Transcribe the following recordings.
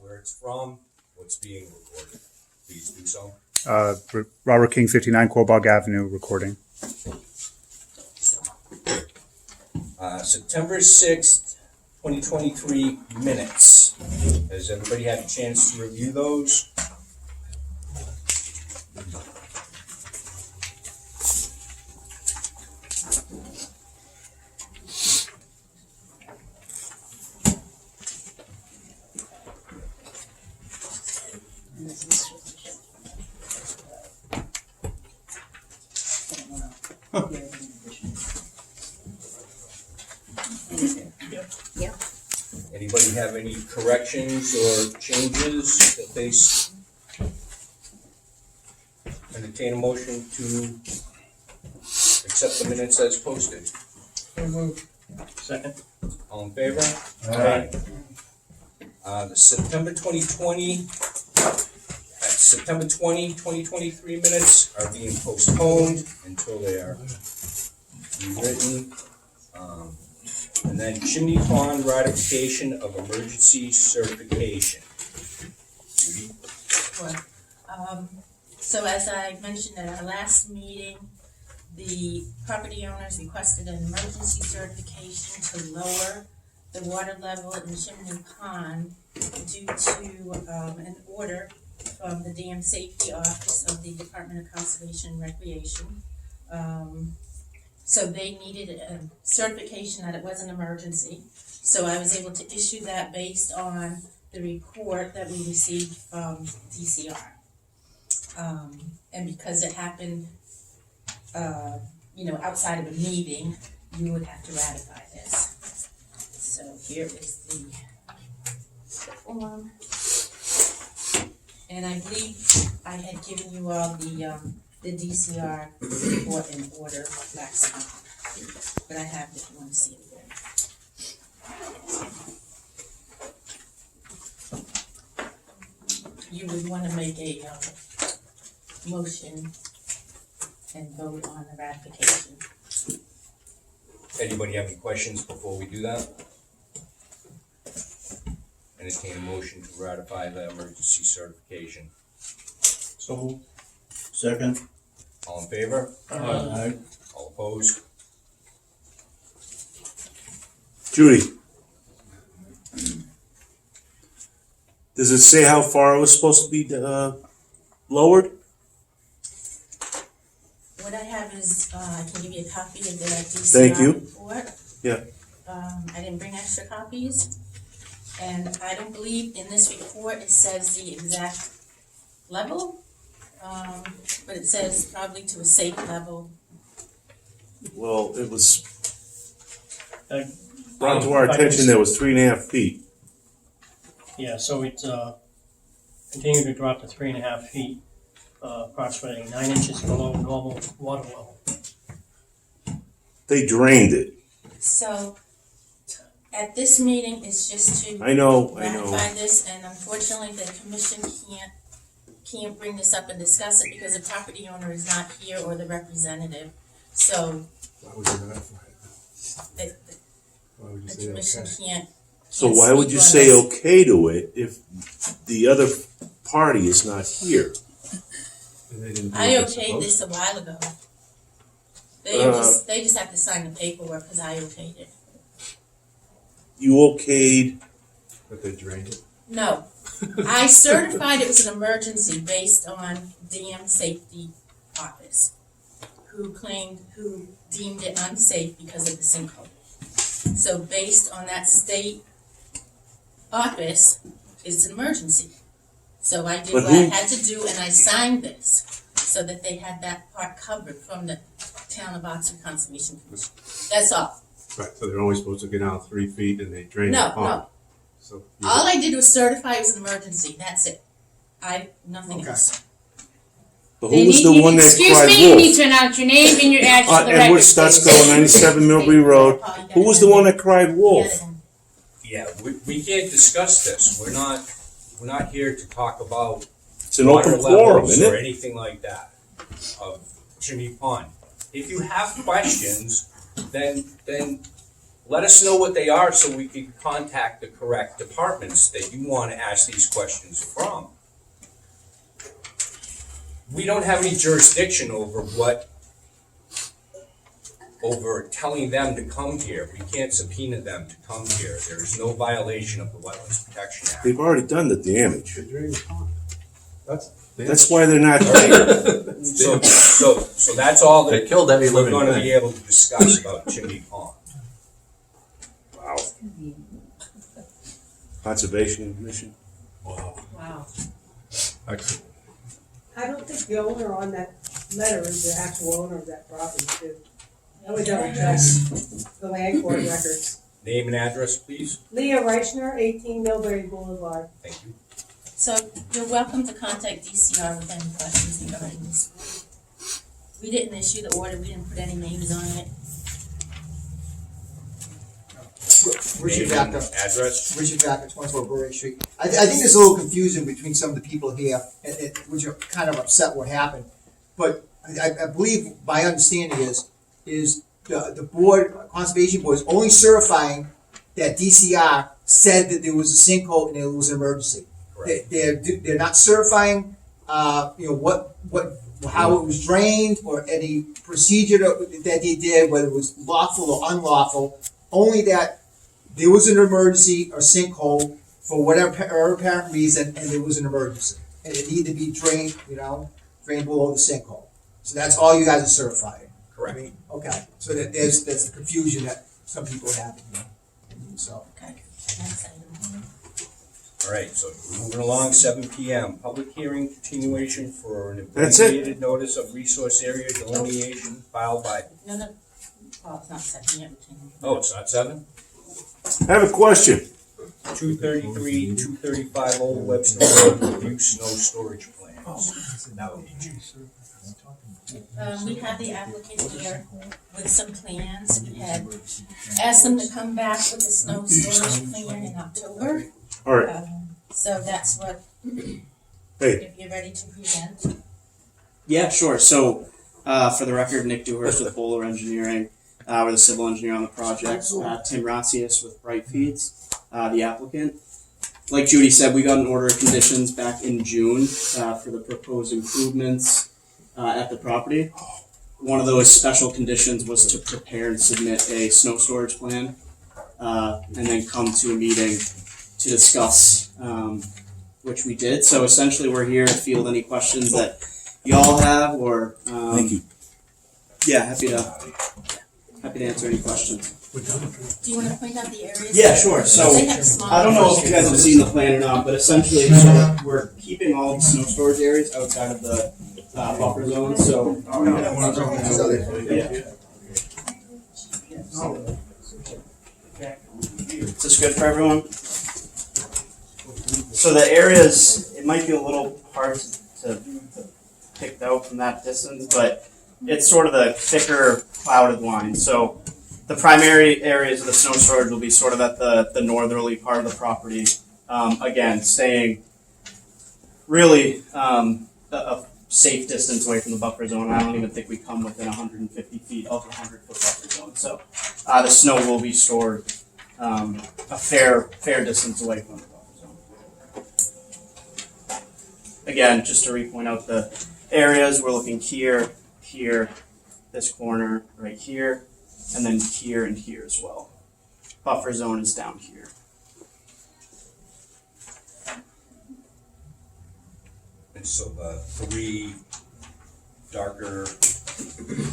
where it's from, what's being recorded. Please do so. Robert King, 59 Quabog Avenue, recording. September 6th, 2023 minutes. Has everybody had a chance to review those? Yep. Anybody have any corrections or changes that they entertain a motion to accept the minutes as posted? Second. All in favor? Aye. The September 2020, September 2023 minutes are being postponed until they are rewritten. And then Chimney Pond ratification of emergency certification. Judy? Sure. So as I mentioned at our last meeting, the property owners requested an emergency certification to lower the water level in Chimney Pond due to an order from the Dam Safety Office of the Department of Conservation and Recreation. So they needed a certification that it was an emergency. So I was able to issue that based on the report that we received from DCR. And because it happened, outside of a meeting, you would have to ratify this. So here is the form. And I believe I had given you all the DCR report in order last month, but I have it if you want to see it again. You would want to make a motion and vote on the ratification. Anybody have any questions before we do that? Entertain a motion to ratify the emergency certification. So moved. Second. All in favor? Aye. All opposed? Judy. Does it say how far it was supposed to be lowered? What I have is, I can give you a copy of the Thank DCR you. report. Yeah. I didn't bring extra copies, and I don't believe in this report it says the exact level, but it says probably to a safe level. Well, it was Uh, brought to our attention that it was 3.5 feet. Yeah, so it continued to drop to 3.5 feet, approximately 9 inches below normal water level. They drained it. So, at this meeting, it's just to I know. ratify this, and unfortunately, the commission can't bring this up and discuss it because the property owner is not here or the representative. So, Why would you ratify it? Why would you the say commission okay? can't. So why would you say okay to it if the other party is not here? And they didn't do I what they're okayed supposed this a while ago. They just have to sign the paperwork because I okayed it. You okayed. to, but they drained it. No, I certified it was an emergency based on Dam Safety Office, who deemed it unsafe because of the sinkhole. So based on that state office, it's an emergency. So I did But what I who- had to do and I signed this so that they had that part covered from the Town of Oxford Conservation Commission. That's all. Right, so they're only supposed to get down 3 feet and they drained No, the pond. no. So All I did was certify it was an emergency. That's it. Nothing Okay. else. But who was the one that Excuse cried me, you wolf? need to announce your name and your address for the Edward record, please. Stutzko, 97 Millbury Road. Who was the one that cried wolf? Yeah, we can't discuss this. We're not here to talk about It's an water open forum, levels isn't or it? anything like that of Chimney Pond. If you have questions, then let us know what they are so we can contact the correct departments that you want to ask these questions from. We don't have any jurisdiction over telling them to come here. We can't subpoena them to come here. There is no violation of the Wetlands Protection Act. They've already done the damage. That's That's why they're not here. So that's all They that killed every we're living going to thing. be able to discuss about Chimney Pond. Wow. Conservation Commission? Wow. Excellent. I don't think the owner on that letter is the actual owner of that property, too. I would double check the land court records. Name and address, please. Leah Reichner, 18 Millbury Boulevard. Thank you. So you're welcome to contact DCR with any questions regarding this. We didn't issue the order, we didn't put any names on it. Richard Name and Vaca, address. Richard Vaca, 24 Brewery Street. I think there's a little confusion between some of the people here, which are kind of upset what happened. But I believe my understanding is the board, Conservation Board, is only certifying that DCR said that there was a sinkhole and it was an emergency. Correct. They're not certifying, how it was drained or any procedure that they did, whether it was lawful or unlawful. Only that there was an emergency or sinkhole for whatever apparent reason, and there was an emergency, and it needed to be drained, drained below the sinkhole. So that's all you guys are certifying. Correct. I mean, okay. So that's the confusion that some people have. So. Okay, next item. All right, so moving along, 7 PM, public hearing continuation for an That's it. abbreviated notice of resource area delineation filed by, No, oh, it's not second yet. oh, it's not 7? I have a question. 233, 235 Old Webster Road, review snow storage plans. We have the applicant here with some plans. We had asked them to come back with a snow storage plan in October. All right. So that's what, Hey, if you're ready to present. Yeah, sure. So, for the record, Nick Dewhurst with Bowler Engineering. We're the civil engineer on the project. Tim Ratzius with Bright Feeds, the applicant. Like Judy said, we got an order of conditions back in June for the proposed improvements at the property. One of those special conditions was to prepare and submit a snow storage plan, and then come to a meeting to discuss, which we did. So essentially, we're here to field any questions that y'all have, or thank you. yeah, happy to answer any questions. Do you want to point out the areas? Yeah, sure. So They have small I don't know if you guys have areas. seen the plan or not, but essentially, so we're keeping all the snow storage areas outside of the buffer zone. So is this good for everyone? So the areas, it might be a little hard to pick out from that distance, but it's sort of the thicker clouded line. So the primary areas of the snow storage will be sort of at the northerly part of the property. Again, staying really a safe distance away from the buffer zone. I don't even think we come within 150 feet of the 100-foot buffer zone. So the snow will be stored a fair distance away from the buffer zone. Again, just to re-point out the areas, we're looking here, here, this corner, right here, and then here and here as well. Buffer zone is down here. And so the 3 darker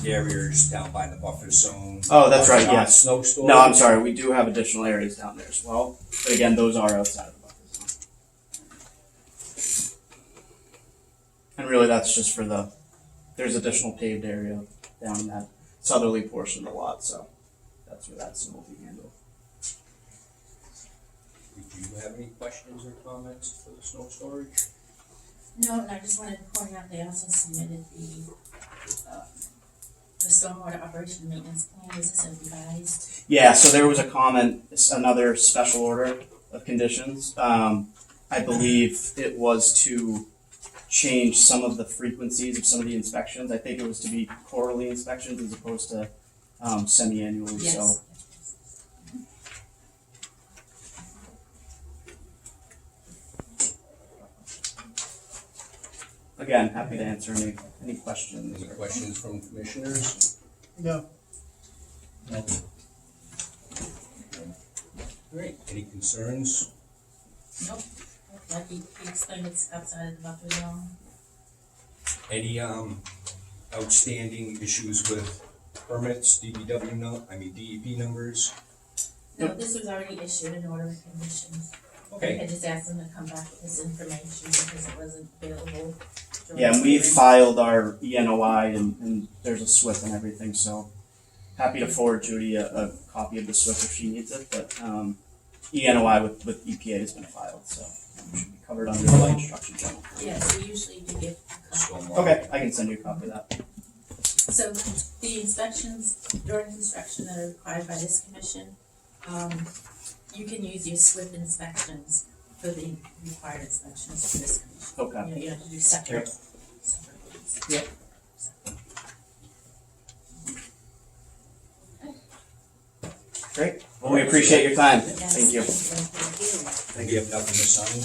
areas down by the buffer zone. Oh, that's right, are not yes. Snow storage? No, I'm sorry, we do have additional areas down there as well. But again, those are outside of the buffer zone. And really that's just for there's additional paved area down in that southerly portion of the lot, so that's where that snow will be handled. Do you have any questions or comments for the snow storage? No, and I just wanted to point out they also submitted the stormwater operation and maintenance plan. Is this revised? Yeah, so there was a comment, it's another special order of conditions. I believe it was to change some of the frequencies of some of the inspections. I think it was to be quarterly inspections as opposed to semi-annually, so. Yes. again, happy to answer any questions. Any questions from commissioners? No. Great. Any concerns? Nope, like he explained, it's outside of the buffer zone. Any outstanding issues with permits, DEP numbers? No, this was already issued in order of conditions. Okay. I just asked them to come back with this information because it wasn't available. during Yeah, and we the hearing. filed our ENOI and there's a SWIP and everything, so happy to forward Judy a copy of the SWIP if she needs it, but ENOI with EPA has been filed, so it should be covered under the construction general. Yes, we usually do get a copy. Stormwater. Okay, I can send you a copy of that. So the inspections during construction that are required by this commission, you can use your SWIP inspections for the required inspections for this commission. Okay. You have to do separate ones. Yep. Great. Well, we appreciate your time. Yes, Thank you. Thank You have nothing to sign?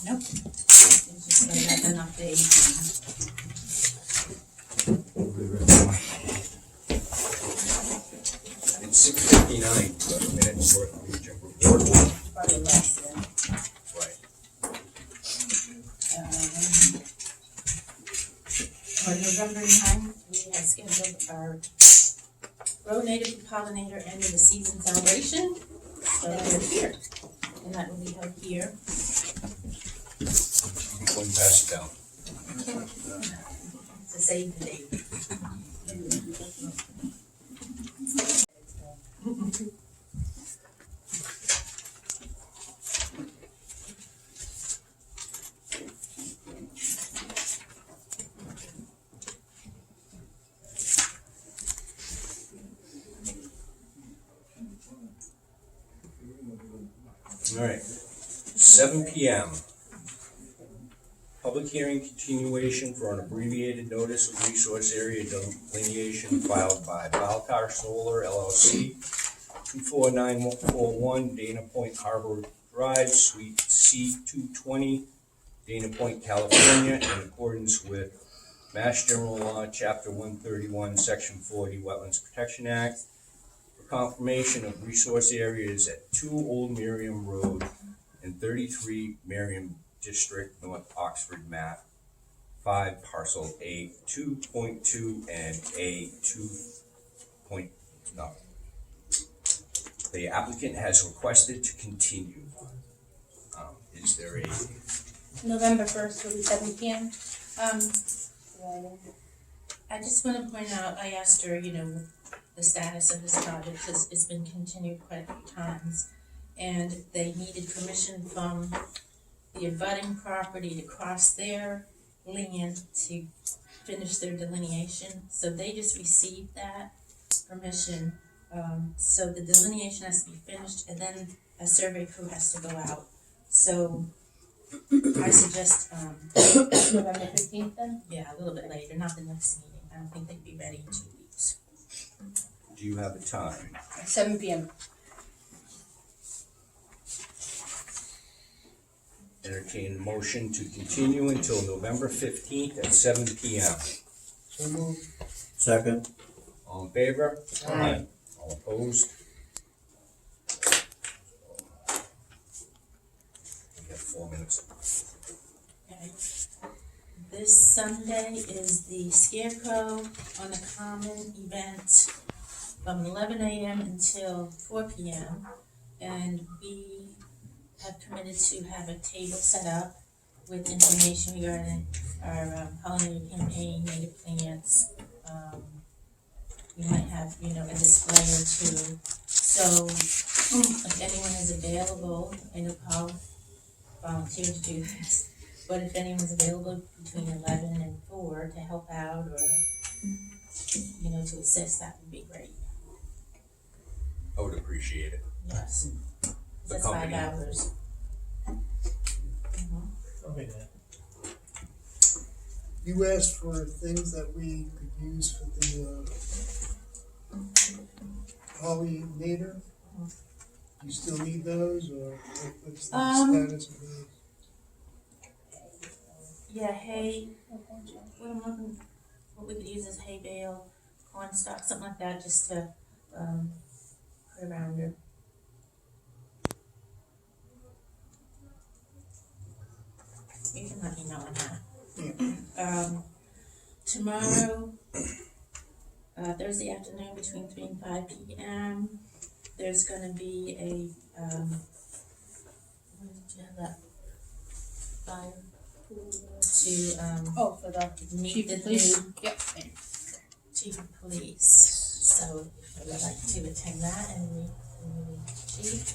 Nope. It's just so that an update. It's 6:59, but a minute's worth of each report. Probably less than. Right. On November 9th, we have scheduled our road native pollinator end of the season celebration. So we're here, and that will be held here. One pass it down. To save the date. All right, 7 PM. Public hearing continuation for an abbreviated notice of resource area delineation filed by Valcar Solar LLC, 24941 Dana Point Harbor Drive, Suite C220, Dana Point, California, in accordance with Mass General Law, Chapter 131, Section 40, Wetlands Protection Act, for confirmation of resource areas at 2 Old Miriam Road and 33 Miriam District, North Oxford, map 5, parcel A 2.2 and A 2. No. The applicant has requested to continue. Is there a, November 1st will be 7 p.m. I just want to point out, I asked her, the status of this project, because it's been continued quite a few times. And they needed permission from the abutting property to cross their land to finish their delineation. So they just received that permission. So the delineation has to be finished, and then a survey crew has to go out. So I suggest, November 15th then? yeah, a little bit later, not the next meeting. I don't think they'd be ready in 2 weeks. do you have a time? 7 p.m. Entertain a motion to continue until November 15th at 7 PM. So moved. Second. All in favor? Aye. All opposed? We have 4 minutes. Okay. This Sunday is the Scarecrow on the Common event from 11 a.m. until 4 p.m. And we have committed to have a table set up with information regarding our pollinator campaign, native plants. We might have, a display or two. So if anyone is available, I know Paul volunteered to do this, but if anyone's available between 11 and 4 to help out or, to assist, that would be great. I would appreciate it. Yes. The That's company. 5 hours. Okay, You asked for things that we could use for the pollinator. You still need those, or what's the status of those? Yeah, hay, what I'm looking, what we could use is hay bale, corn stalk, something like that, just to, put around it. You can let me know on that. Tomorrow, Thursday afternoon between 3 and 5 p.m., there's gonna be a, what did you have that? Fire to, Oh, for the meet chief the of police? new Yep. chief of police. So if you would like to attend that and meet the new chief,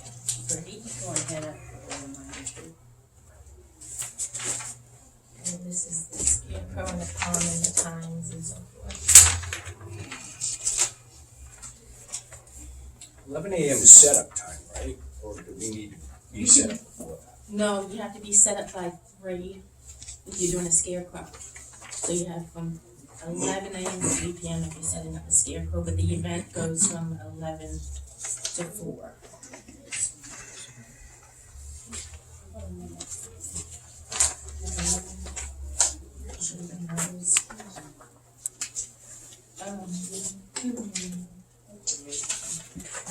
great. Go ahead. And this is the scarecrow and the palm and the times and so forth. 11 a.m. is setup time, right? Or do we need to be set up before that? No, you have to be set up by 3 if you're doing a scarecrow. So you have from 11 a.m. to 3 p.m. if you're setting up a scarecrow, but the event goes from 11 to 4.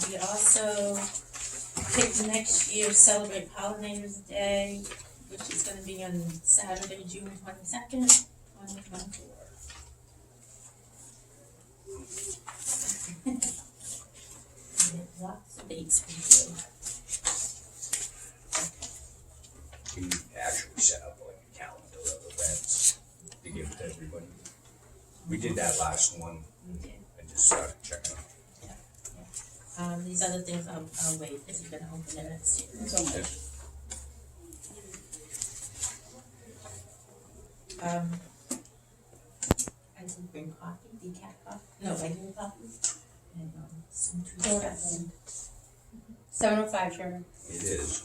We also picked next year Celebrate Pollinators Day, which is gonna be on Saturday, June 22nd, 2024. Lots of dates for you. We actually set up like a calendar of events to give to everybody. We did that last one We did. and just started checking out. These other things I'll wait, because you're gonna open it next year. So much. I did bring coffee, decaf coffee, no, regular coffee, and, some treats. Go ahead. 7:05, Chairman. It is.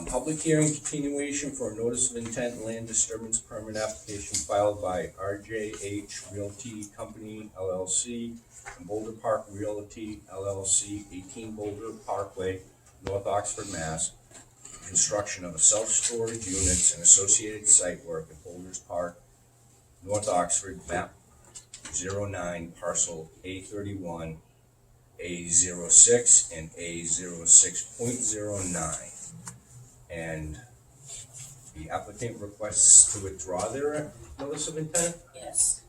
Public hearing continuation for a notice of intent and land disturbance permit application filed by RJH Realty Company LLC and Boulder Park Realty LLC, 18 Boulder Parkway, North Oxford, Mass. Construction of a self-storage units and associated site work at Boulders Park, North Oxford, map 09, parcel A31, A06, and A06.09. And the applicant requests to withdraw their notice of intent. Yes.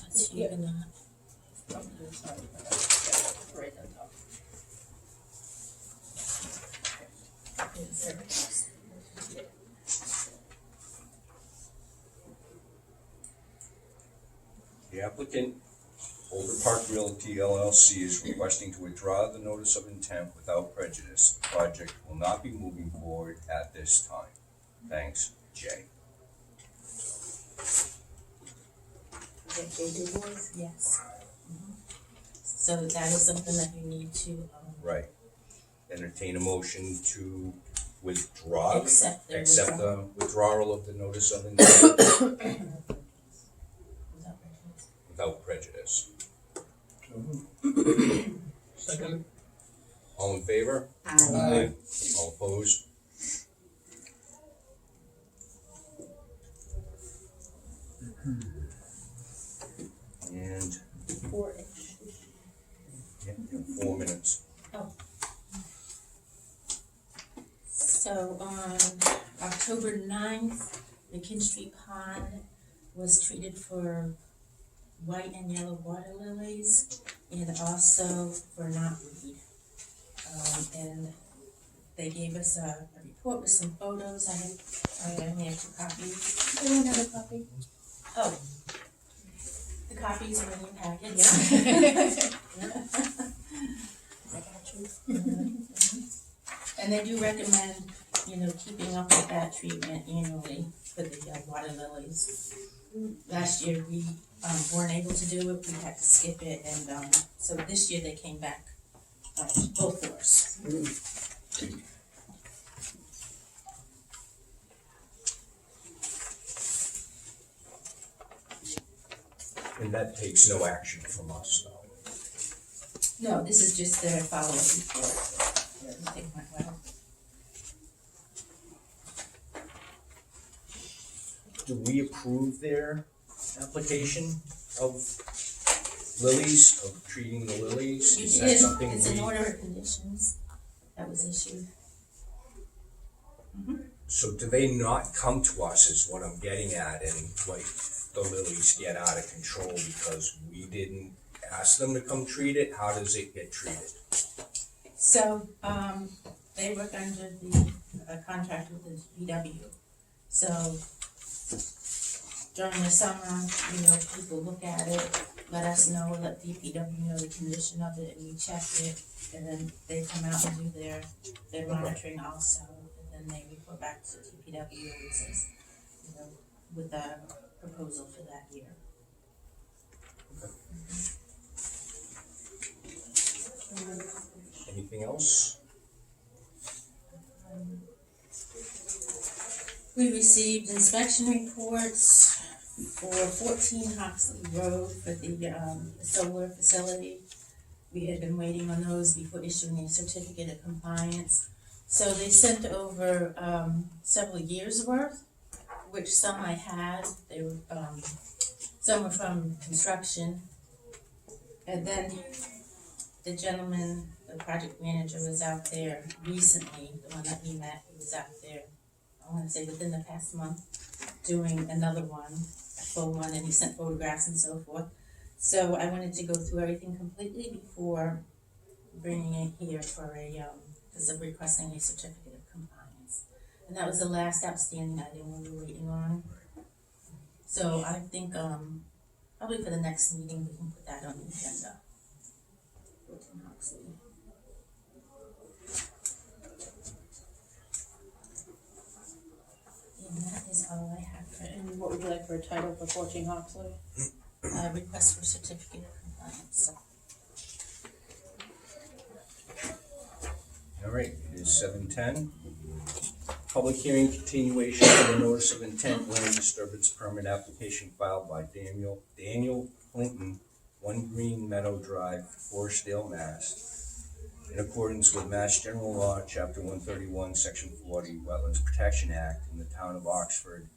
That's you gonna. Right on top. The applicant, Boulder Park Realty LLC, is requesting to withdraw the notice of intent without prejudice. The project will not be moving forward at this time. Thanks, Jay. Yes. So that is something that you need to, Right. Entertain a motion to withdraw, accept their accept withdrawal. the withdrawal of the notice of intent without prejudice. Second. All in favor? Aye. All opposed? And, yeah, 4 minutes. So on October 9th, the Kin Street Pond was treated for white and yellow water lilies and also for knotweed. And they gave us a report with some photos. I only have 2 copies. I don't have a copy. Oh, the copies are in your packets. I got you. And they do recommend, keeping up with that treatment annually for the water lilies. Last year, we weren't able to do it, we had to skip it, and so this year they came back full force. And that takes no action from us, though. No, this is just their follow-up report. Everything went well. do we approve their application of lilies, of treating the lilies? You Is that did, something it's an we, order of conditions that was issued. so do they not come to us is what I'm getting at, and like the lilies get out of control because we didn't ask them to come treat it? How does it get treated? So, they work under the contract with the DPW. So during the summer, people look at it, let us know, let DPW know the condition of it, and we check it. And then they come out and do their monitoring also, and then they report back to DPW and says, with a proposal for that year. Anything else? We received inspection reports for 14 Hoxley Road for the solar facility. We had been waiting on those before issuing a certificate of compliance. So they sent over several years' worth, which some I had. They were some were from construction, and then the gentleman, the project manager, was out there recently. The one that we met, he was out there, I want to say within the past month, doing another one, a full one, and he sent photographs and so forth. So I wanted to go through everything completely before bringing it here for because of requesting a certificate of compliance. And that was the last outstanding item we were waiting on. So I think probably for the next meeting we can put that on the agenda. 14 Hoxley. And that is all I have for And what would you like for a title for 14 Hoxley? request for certificate of compliance. All right, it is 7:10. Public hearing continuation for the notice of intent land disturbance permit application filed by Daniel Clinton, 1 Green Meadow Drive, Forestdale, Mass. In accordance with Mass General Law, Chapter 131, Section 40, Wetlands Protection Act, in the town of Oxford,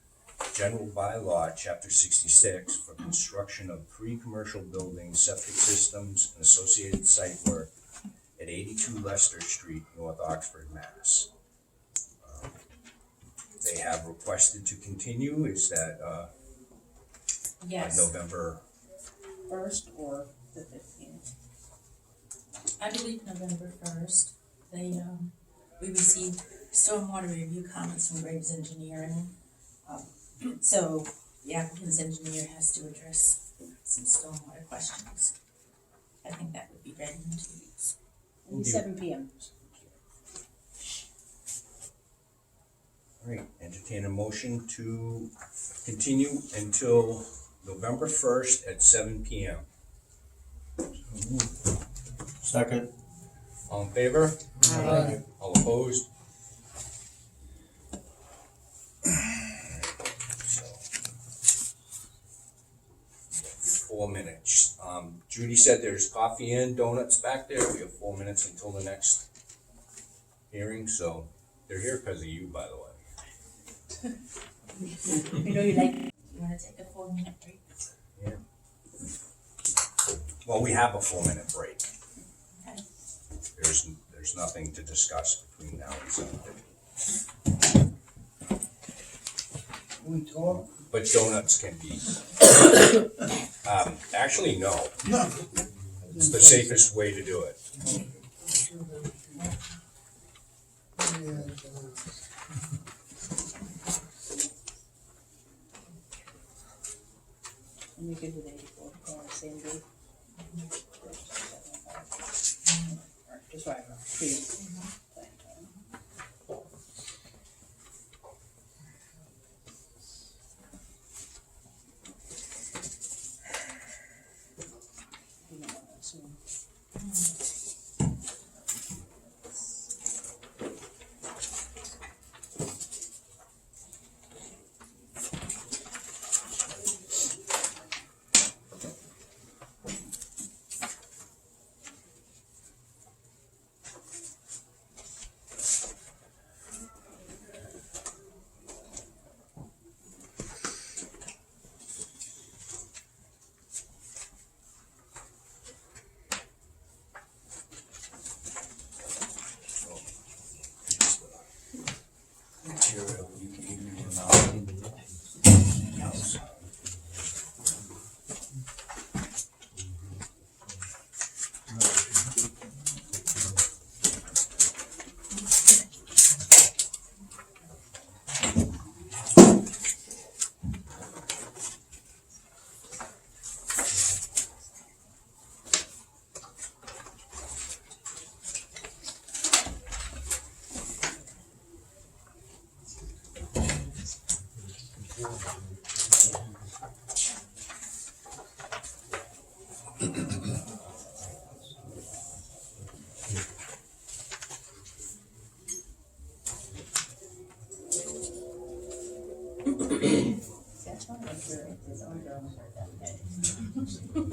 General Bylaw, Chapter 66, for construction of 3 commercial buildings, septic systems, and associated site work at 82 Leicester Street, North Oxford, Mass. They have requested to continue. Is that Yes, November? First or the 15th? I believe November 1st. They, we received stormwater review comments from Graves Engineering. So the applicant's engineer has to address some stormwater questions. I think that would be ready in 2 weeks. It'll be 7 p.m. All right, entertain a motion to continue until November 1st at 7 p.m. Second. All in favor? Aye. All opposed? So, 4 minutes. Judy said there's coffee and donuts back there. We have 4 minutes until the next hearing, so they're here because of you, by the way. You know you like. You wanna take a 4-minute break? Well, we have a 4-minute break. Okay. There's nothing to discuss between now and 7:30. We talk. But donuts can be, actually, no. It's the safest way to do it. And you could do the 84, go on the same date. Just right around, please. Plan time. You know what, so- That's not like you're, it's on your own for that day.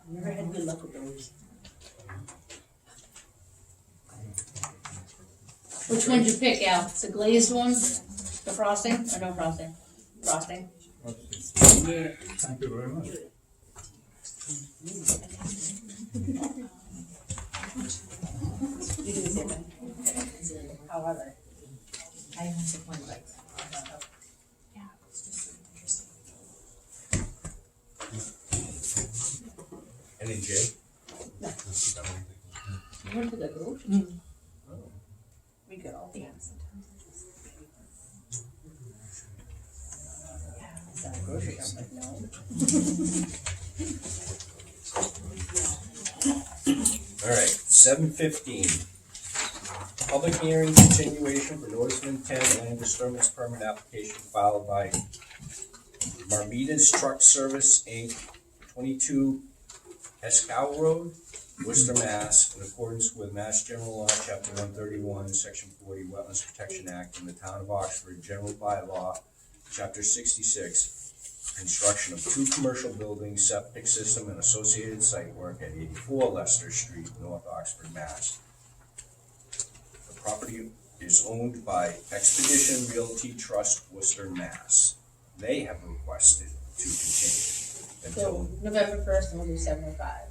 Never had good luck with those. Which one did you pick, Al? The glazed one? The frosting or no frosting? Frosting. Yeah. Thank you very much. You do the same thing. However, I have to point like. N and J? You went to the grocery. We got all the answers. It's not a grocery, I'm like, no. All right, 7:15. Public hearing continuation for notice of intent land disturbance permit application filed by Marmita's Truck Service, Inc., 22 Escow Road, Worcester, Mass., in accordance with Mass General Law, Chapter 131, Section 40, Wetlands Protection Act, and the Town of Oxford General Bylaw, Chapter 66, construction of 2 commercial buildings, septic system, and associated site work at 84 Leicester Street, North Oxford, Mass. The property is owned by Expedition Realty Trust, Worcester, Mass. They have requested to continue until So November 1st, and we'll do 7:05.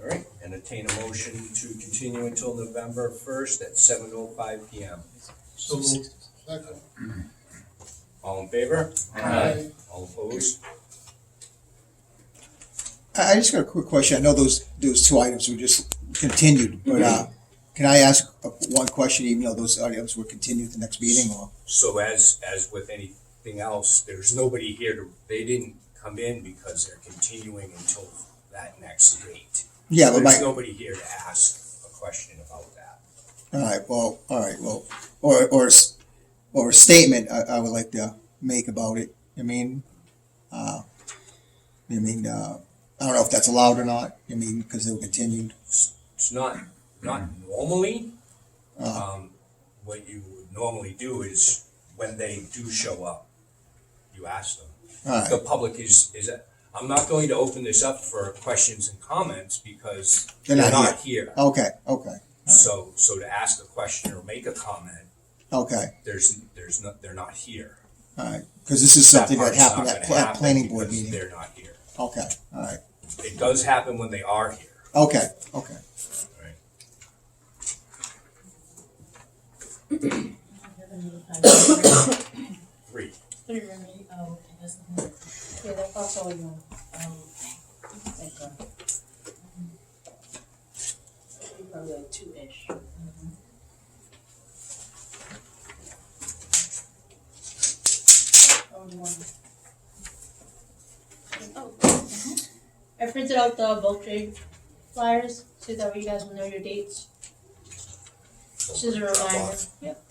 All right, entertain a motion to continue until November 1st at 7:05 PM. So moved. All in favor? Aye. All opposed? I just got a quick question. I know those 2 items were just continued, but can I ask one question, even though those items were continued the next meeting, or? So as with anything else, there's nobody here to, they didn't come in because they're continuing until that next date. Yeah, but There's my, nobody here to ask a question about that. all right, well, or a statement I would like to make about it. I don't know if that's allowed or not. Because they were continued. It's not normally. What you would normally do is when they do show up, you ask them. All right, The public is, I'm not going to open this up for questions and comments because They're they're not not here. okay, So to ask a question or make a comment, okay, they're not here. all right. Because this is something that part's not happened at gonna happen planning board because meeting. They're not here. Okay, all right, It does happen when they are here. okay. Right. Three. Three remaining. Oh, okay, that's, Yeah, that's all you want. Thank God. Probably like 2-ish. Oh, you want. I printed out the bulk trade flyers so that way you guys will know your dates. This is a reminder. Yep.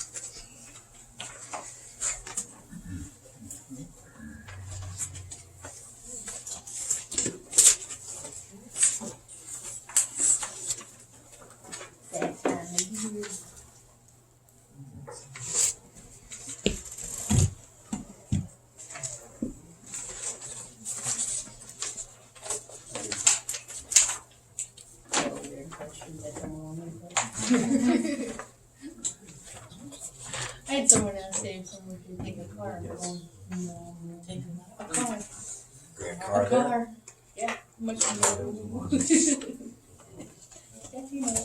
I had someone else say someone could take a car and go, no, take a car. Grant A Carter. car. Yeah, much more. Yeah, you know.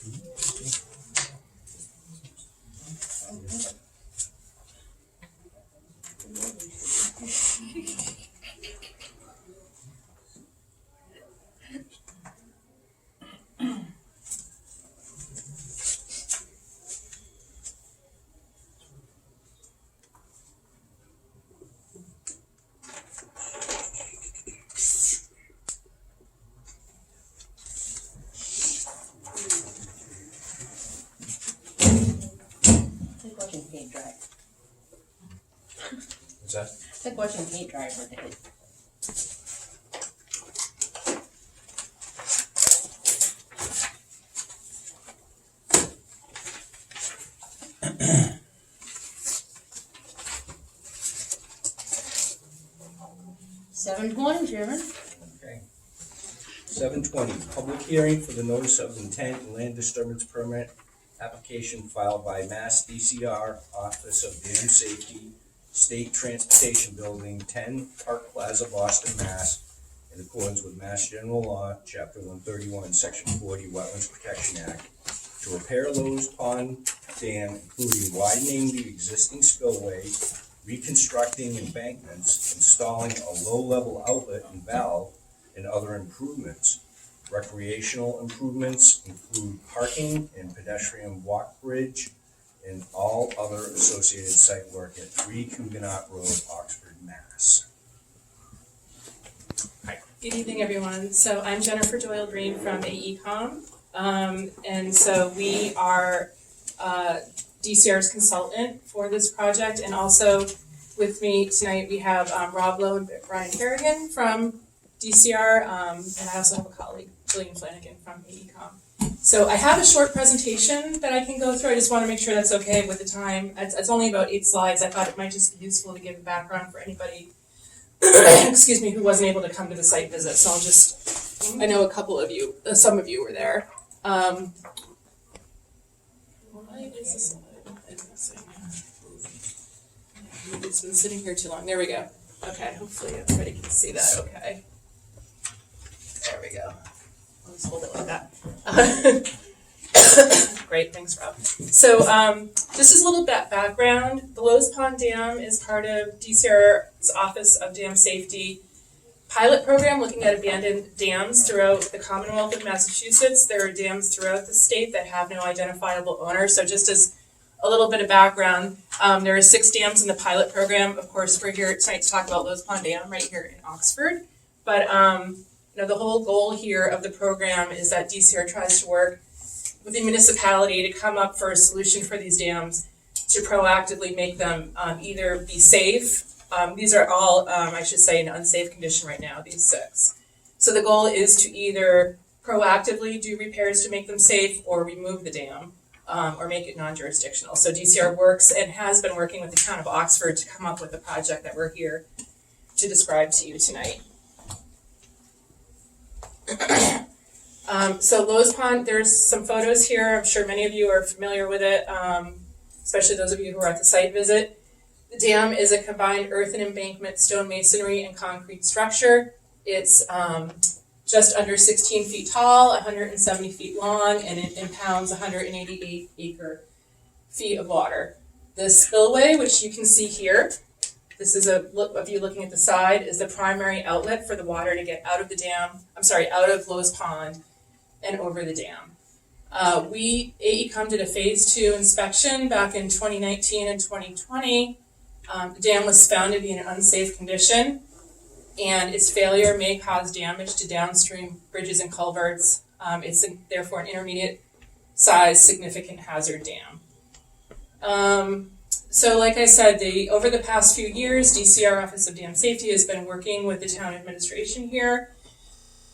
It's like watching paint dry. What's that? It's like watching paint dry for a day. $7.20, Chairman. Okay. 7:20, public hearing for the notice of intent and land disturbance permit application filed by Mass DCR Office of Dam Safety, State Transportation Building, 10 Park Plaza, Boston, Mass, in accordance with Mass General Law, Chapter 131, Section 40, Wetlands Protection Act, to repair Lowe's Pond Dam, including widening the existing spillway, reconstructing embankments, installing a low-level outlet and valve, and other improvements. Recreational improvements include parking and pedestrian walk bridge and all other associated site work at 3 Huguenot Road, Oxford, Mass. Good evening, everyone. So I'm Jennifer Doyle Green from AECom. And so we are DCR's consultant for this project. And also with me tonight, we have Rob Lowe and Brian Kerrigan from DCR. And I also have a colleague, Jillian Flanagan from AECom. So I have a short presentation that I can go through. I just want to make sure that's okay with the time. It's only about 8 slides. I thought it might just be useful to give a background for anybody excuse me, who wasn't able to come to the site visit. So I'll just, I know a couple of you, some of you were there. Why is this slide missing? It's been sitting here too long. There we go. Okay, hopefully everybody can see that okay. There we go. I'll just hold it like that. Great, thanks, Rob. So just as a little bit background, the Lowe's Pond Dam is part of DCR's Office of Dam Safety pilot program looking at abandoned dams throughout the Commonwealth of Massachusetts. There are dams throughout the state that have no identifiable owner. So just as a little bit of background, there are 6 dams in the pilot program. Of course, we're here tonight to talk about Lowe's Pond Dam right here in Oxford. But the whole goal here of the program is that DCR tries to work with the municipality to come up for a solution for these dams to proactively make them either be safe. These are all, I should say, in unsafe condition right now, these 6. So the goal is to either proactively do repairs to make them safe or remove the dam or make it non-jurisdictional. So DCR works and has been working with the town of Oxford to come up with a project that we're here to describe to you tonight. So Lowe's Pond, there's some photos here. I'm sure many of you are familiar with it, especially those of you who were at the site visit. The dam is a combined earth and embankment, stone masonry, and concrete structure. It's just under 16 feet tall, 170 feet long, and it impounds 188 acre feet of water. The spillway, which you can see here, this is a view looking at the side, is the primary outlet for the water to get out of the dam, out of Lowe's Pond and over the dam. AECom did a phase 2 inspection back in 2019 and 2020. The dam was found to be in an unsafe condition, and its failure may cause damage to downstream bridges and culverts. It's therefore an intermediate size significant hazard dam. So like I said, over the past few years, DCR Office of Dam Safety has been working with the town administration here,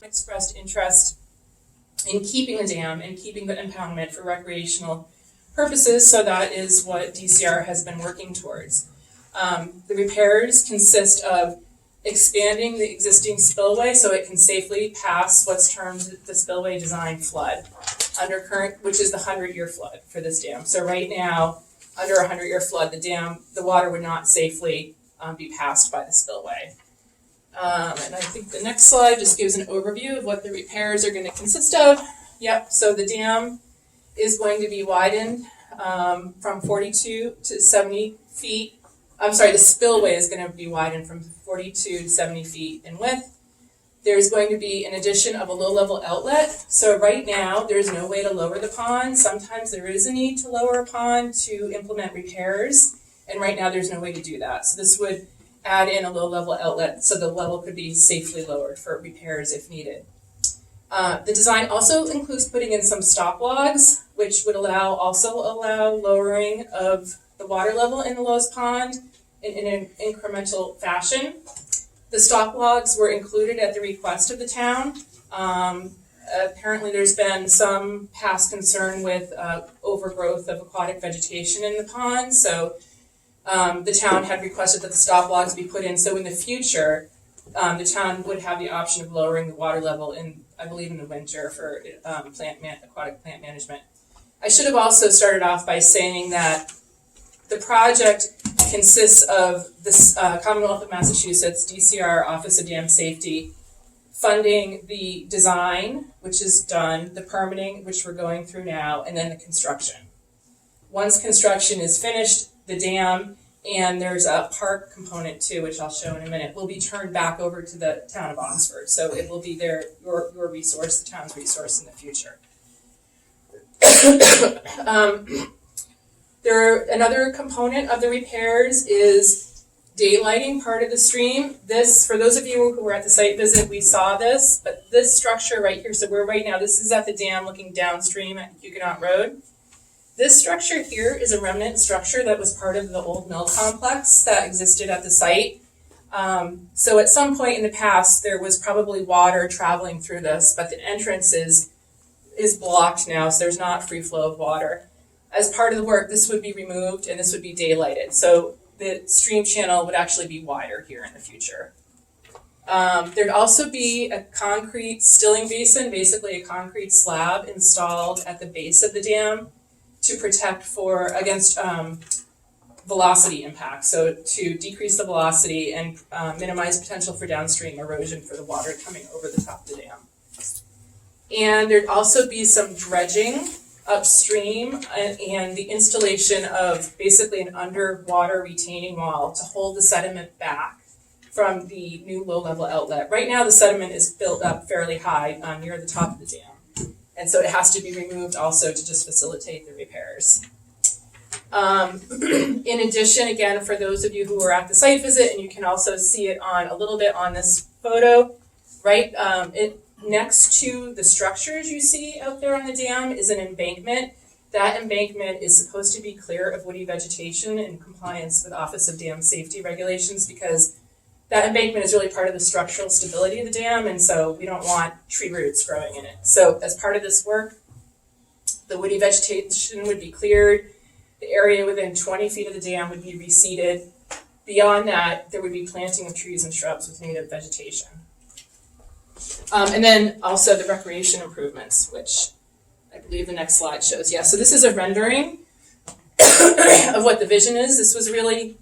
expressed interest in keeping the dam and keeping the impoundment for recreational purposes, so that is what DCR has been working towards. The repairs consist of expanding the existing spillway so it can safely pass what's termed the spillway design flood under current, which is the 100-year flood for this dam. So right now, under a 100-year flood, the water would not safely be passed by the spillway. And I think the next slide just gives an overview of what the repairs are going to consist of. Yep, so the dam is going to be widened from 42 to 70 feet. I'm sorry, the spillway is going to be widened from 42 to 70 feet in width. There's going to be an addition of a low-level outlet. So right now, there's no way to lower the pond. Sometimes there is a need to lower a pond to implement repairs, and right now there's no way to do that. So this would add in a low-level outlet so the level could be safely lowered for repairs if needed. The design also includes putting in some stop logs, which would also allow lowering of the water level in the Lowe's pond in an incremental fashion. The stop logs were included at the request of the town. Apparently there's been some past concern with overgrowth of aquatic vegetation in the pond, so the town had requested that the stop logs be put in, so in the future, the town would have the option of lowering the water level in, I believe, in the winter for aquatic plant management. I should have also started off by saying that the project consists of the Commonwealth of Massachusetts DCR Office of Dam Safety funding the design, which is done, the permitting, which we're going through now, and then the construction. Once construction is finished, the dam, and there's a park component too, which I'll show in a minute, will be turned back over to the town of Oxford. So it will be your resource, the town's resource in the future. Another component of the repairs is daylighting part of the stream. This, for those of you who were at the site visit, we saw this, but this structure right here, so we're right now, this is at the dam looking downstream at Huguenot Road. This structure here is a remnant structure that was part of the old mill complex that existed at the site. So at some point in the past, there was probably water traveling through this, but the entrance is blocked now, so there's not free flow of water. As part of the work, this would be removed and this would be daylighted. So the stream channel would actually be wider here in the future. There'd also be a concrete stilling basin, basically a concrete slab installed at the base of the dam to protect against velocity impact. So to decrease the velocity and minimize potential for downstream erosion for the water coming over the top of the dam. And there'd also be some dredging upstream and the installation of basically an underwater retaining wall to hold the sediment back from the new low-level outlet. Right now the sediment is built up fairly high near the top of the dam, and so it has to be removed also to just facilitate the repairs. In addition, again, for those of you who were at the site visit, and you can also see it on a little bit on this photo, right? Next to the structures you see out there on the dam is an embankment. That embankment is supposed to be clear of woody vegetation in compliance with Office of Dam Safety regulations, because that embankment is really part of the structural stability of the dam, and so we don't want tree roots growing in it. So as part of this work, the woody vegetation would be cleared. The area within 20 feet of the dam would be reseeded. Beyond that, there would be planting of trees and shrubs with native vegetation. And then also the recreation improvements, which I believe the next slide shows. Yeah, so this is a rendering of what the vision is. This was really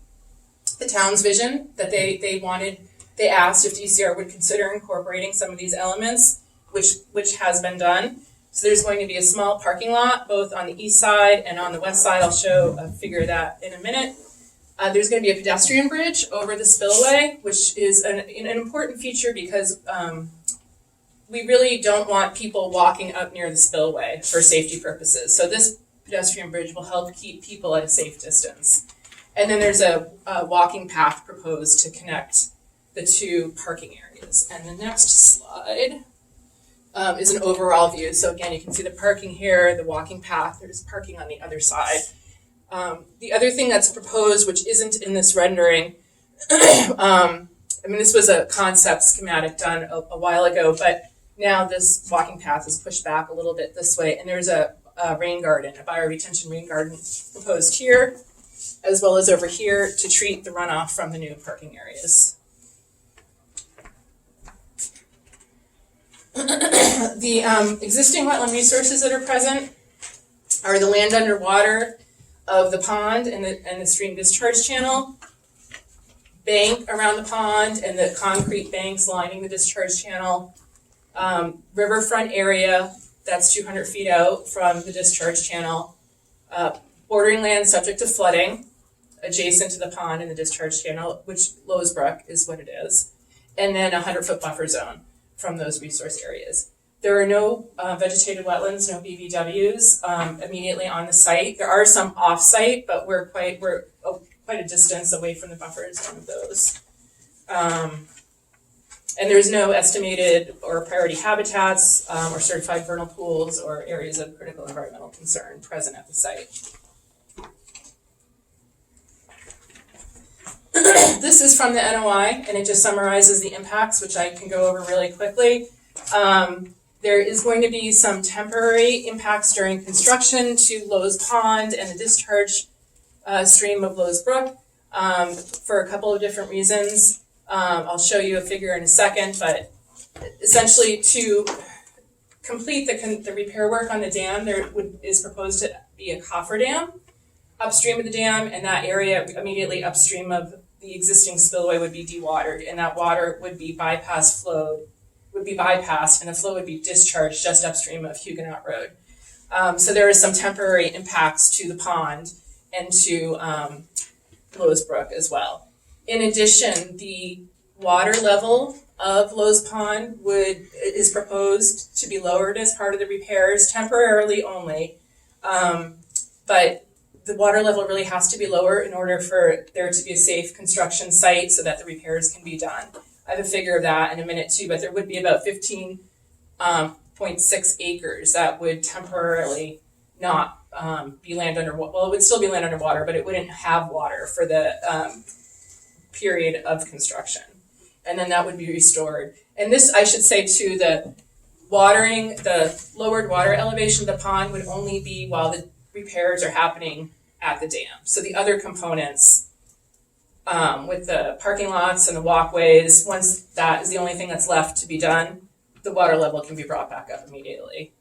the town's vision that they wanted. They asked if DCR would consider incorporating some of these elements, which has been done. So there's going to be a small parking lot, both on the east side and on the west side. I'll show a figure of that in a minute. There's going to be a pedestrian bridge over the spillway, which is an important feature because we really don't want people walking up near the spillway for safety purposes. So this pedestrian bridge will help keep people at a safe distance. And then there's a walking path proposed to connect the two parking areas. And the next slide is an overall view. So again, you can see the parking here, the walking path, there's parking on the other side. The other thing that's proposed, which isn't in this rendering, this was a concept schematic done a while ago, but now this walking path is pushed back a little bit this way, and there's a rain garden, a bioretention rain garden proposed here, as well as over here to treat the runoff from the new parking areas. The existing wetland resources that are present are the land underwater of the pond and the stream discharge channel, bank around the pond and the concrete banks lining the discharge channel, riverfront area that's 200 feet out from the discharge channel, bordering land subject to flooding, adjacent to the pond and the discharge channel, which Lowe's Brook is what it is, and then a 100-foot buffer zone from those resource areas. There are no vegetated wetlands, no BVWs immediately on the site. There are some off-site, but we're quite a distance away from the buffer zone of those. And there's no estimated or priority habitats or certified vernal pools or areas of critical environmental concern present at the site. This is from the NOI, and it just summarizes the impacts, which I can go over really quickly. There is going to be some temporary impacts during construction to Lowe's Pond and the discharge stream of Lowe's Brook for a couple of different reasons. I'll show you a figure in a second, but essentially to complete the repair work on the dam, is proposed to be a coffer upstream of the dam, and that area immediately upstream of the existing spillway would be dewatered, and that water would be bypassed, and the flow would be discharged just upstream of Huguenot Road. So there is some temporary impacts to the pond and to Lowe's Brook as well. In addition, the water level of Lowe's Pond is proposed to be lowered as part of the repairs, temporarily only, but the water level really has to be lower in order for there to be a safe construction site so that the repairs can be done. I have a figure of that in a minute too, but there would be about 15.6 acres that would temporarily not be land under, well, it would still be land underwater, but it wouldn't have water for the period of construction. And then that would be restored. And this, I should say too, the lowered water elevation of the pond would only be while the repairs are happening at the dam. So the other components with the parking lots and the walkways, once that is the only thing that's left to be done, the water level can be brought back up immediately.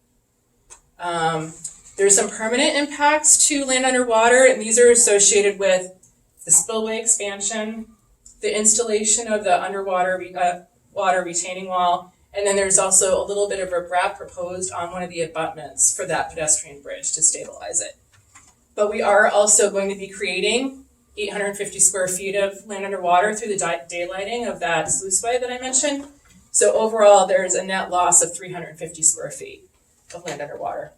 There's some permanent impacts to land underwater, and these are associated with the spillway expansion, the installation of the underwater water retaining wall, and then there's also a little bit of riprap proposed on one of the abutments for that pedestrian bridge to stabilize it. But we are also going to be creating 850 square feet of land underwater through the daylighting of that sluiceway that I mentioned. So overall, there's a net loss of 350 square feet of land underwater.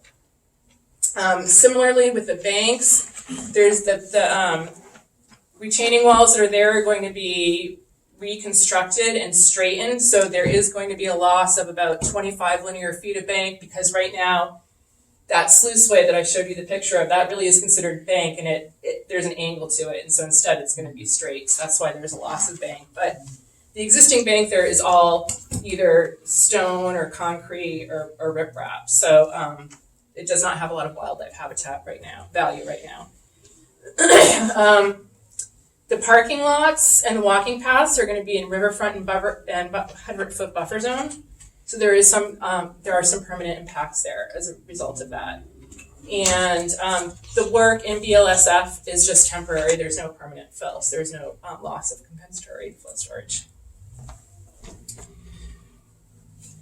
Similarly with the banks, there's the retaining walls that are there are going to be reconstructed and straightened. So there is going to be a loss of about 25 linear feet of bank, because right now that sluiceway that I showed you the picture of, that really is considered bank, and there's an angle to it, and so instead it's going to be straight. So that's why there's a loss of bank. But the existing bank there is all either stone or concrete or riprap. So it does not have a lot of wildlife habitat value right now. The parking lots and the walking paths are going to be in riverfront and 100-foot buffer zone. So there are some permanent impacts there as a result of that. And the work in BLSF is just temporary. There's no permanent fill, so there's no loss of compensatory flood storage.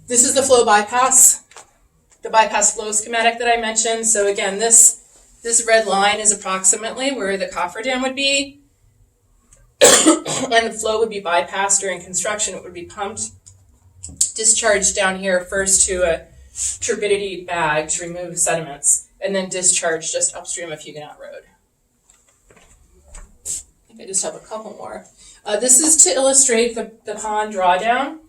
This is the flow bypass, the bypass flow schematic that I mentioned. So again, this red line is approximately where the coffer dam would be. And the flow would be bypassed during construction. It would be pumped, discharged down here first to a turbidity bag to remove sediments, and then discharged just upstream of Huguenot Road. I think I just have a couple more. This is to illustrate the pond drawdown.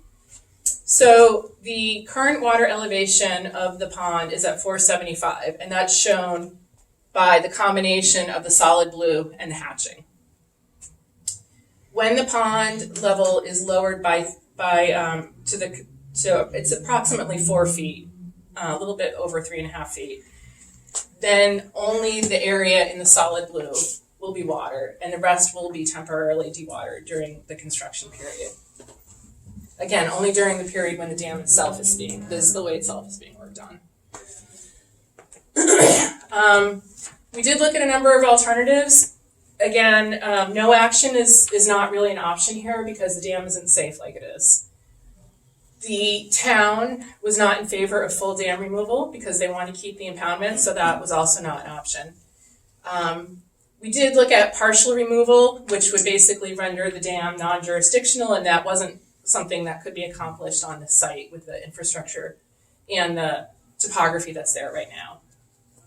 So the current water elevation of the pond is at 475, and that's shown by the combination of the solid blue and the hatching. When the pond level is lowered it's approximately 4 feet, a little bit over 3.5 feet, then only the area in the solid blue will be watered, and the rest will be temporarily dewatered during the construction period. Again, only during the period when the dam itself the spillway itself is being worked on. We did look at a number of alternatives. Again, no action is not really an option here because the dam isn't safe like it is. The town was not in favor of full dam removal because they want to keep the impoundment, so that was also not an option. We did look at partial removal, which would basically render the dam non-jurisdictional, and that wasn't something that could be accomplished on the site with the infrastructure and the topography that's there right now.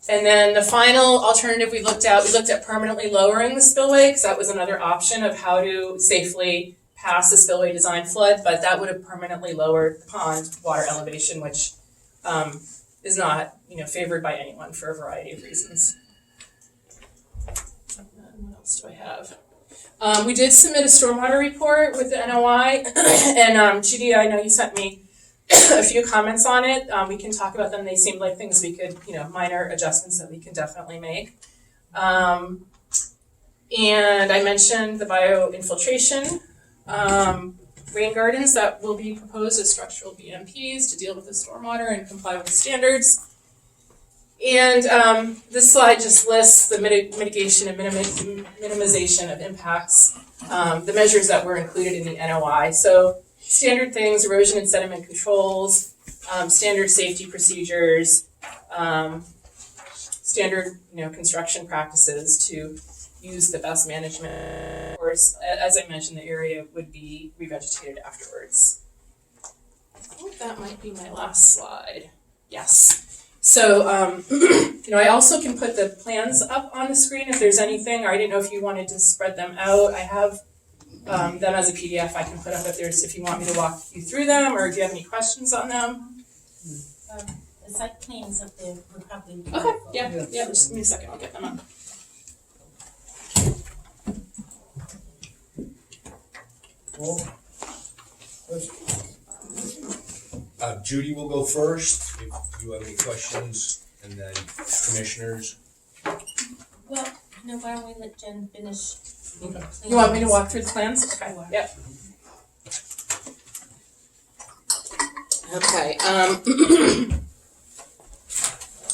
And then the final alternative we looked at permanently lowering the spillway, because that was another option of how to safely pass the spillway design flood, but that would have permanently lowered the pond water elevation, which is not, favored by anyone for a variety of reasons. And then what else do I have? We did submit a stormwater report with the NOI, and Judy, I know you sent me a few comments on it. We can talk about them. They seemed like things we could, minor adjustments that we can definitely make. And I mentioned the bioinfiltration rain gardens that will be proposed as structural BMPs to deal with the stormwater and comply with the standards. And this slide just lists the mitigation and minimization of impacts, the measures that were included in the NOI. So standard things, erosion and sediment controls, standard safety procedures, standard construction practices to use the best management. Of course, as I mentioned, the area would be revegetated afterwards. I think that might be my last slide. Yes. So, I also can put the plans up on the screen if there's anything, or I didn't know if you wanted to spread them out. I have them as a PDF I can put up if you want me to walk you through them, or if you have any questions on them. The site plans up there would probably be Okay, helpful. yeah, just give me a second, I'll get them up. Judy will go first, if you have any questions, and then commissioners. Well, why don't we let Jen finish? Okay. You want me to walk through the plans? Okay, yep. Okay,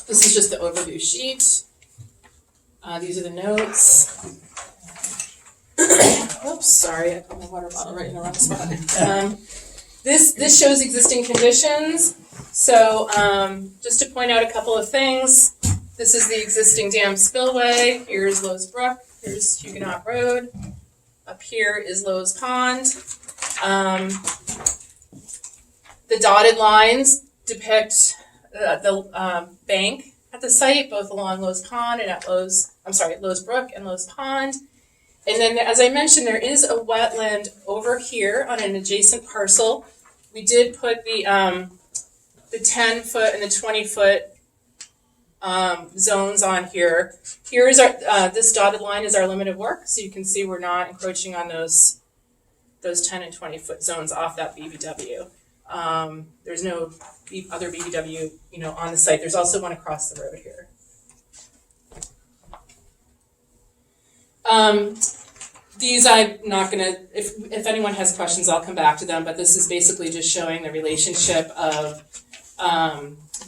this is just the overview sheet. These are the notes. Oops, sorry, I put my water bottle right in the wrong spot. This shows existing conditions. So just to point out a couple of things, this is the existing dam spillway. Here's Lowe's Brook. Here's Huguenot Road. Up here is Lowe's Pond. The dotted lines depict the bank at the site, both along Lowe's Pond and at Lowe's Brook and Lowe's Pond. And then, as I mentioned, there is a wetland over here on an adjacent parcel. We did put the 10-foot and the 20-foot zones on here. Here is our this dotted line is our limit of work, so you can see we're not encroaching on those 10 and 20-foot zones off that BBW. There's no other BBW, on the site. There's also one across the road here. These I'm not gonna, if anyone has questions, I'll come back to them, but this is basically just showing the relationship of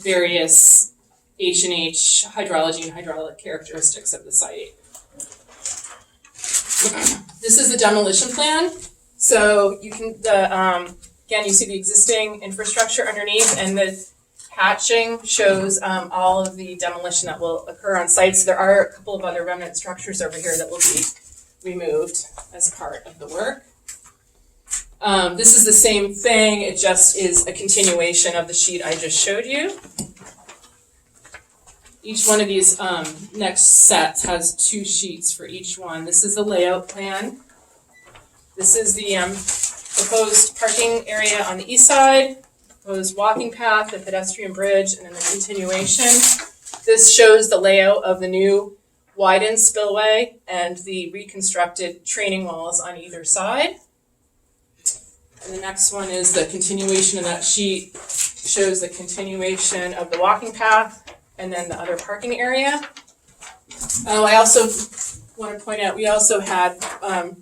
various H&H hydrology and hydraulic characteristics of the site. This is the demolition plan. So you can, again, you see the existing infrastructure underneath, and the hatching shows all of the demolition that will occur on site. So there are a couple of other remnant structures over here that will be removed as part of the work. This is the same thing, it just is a continuation of the sheet I just showed you. Each one of these next sets has 2 sheets for each one. This is the layout plan. This is the proposed parking area on the east side, proposed walking path, the pedestrian bridge, and then the continuation. This shows the layout of the new widened spillway and the reconstructed training walls on either side. And the next one is the continuation of that sheet, shows the continuation of the walking path and then the other parking area. Oh, I also want to point out, we also had, I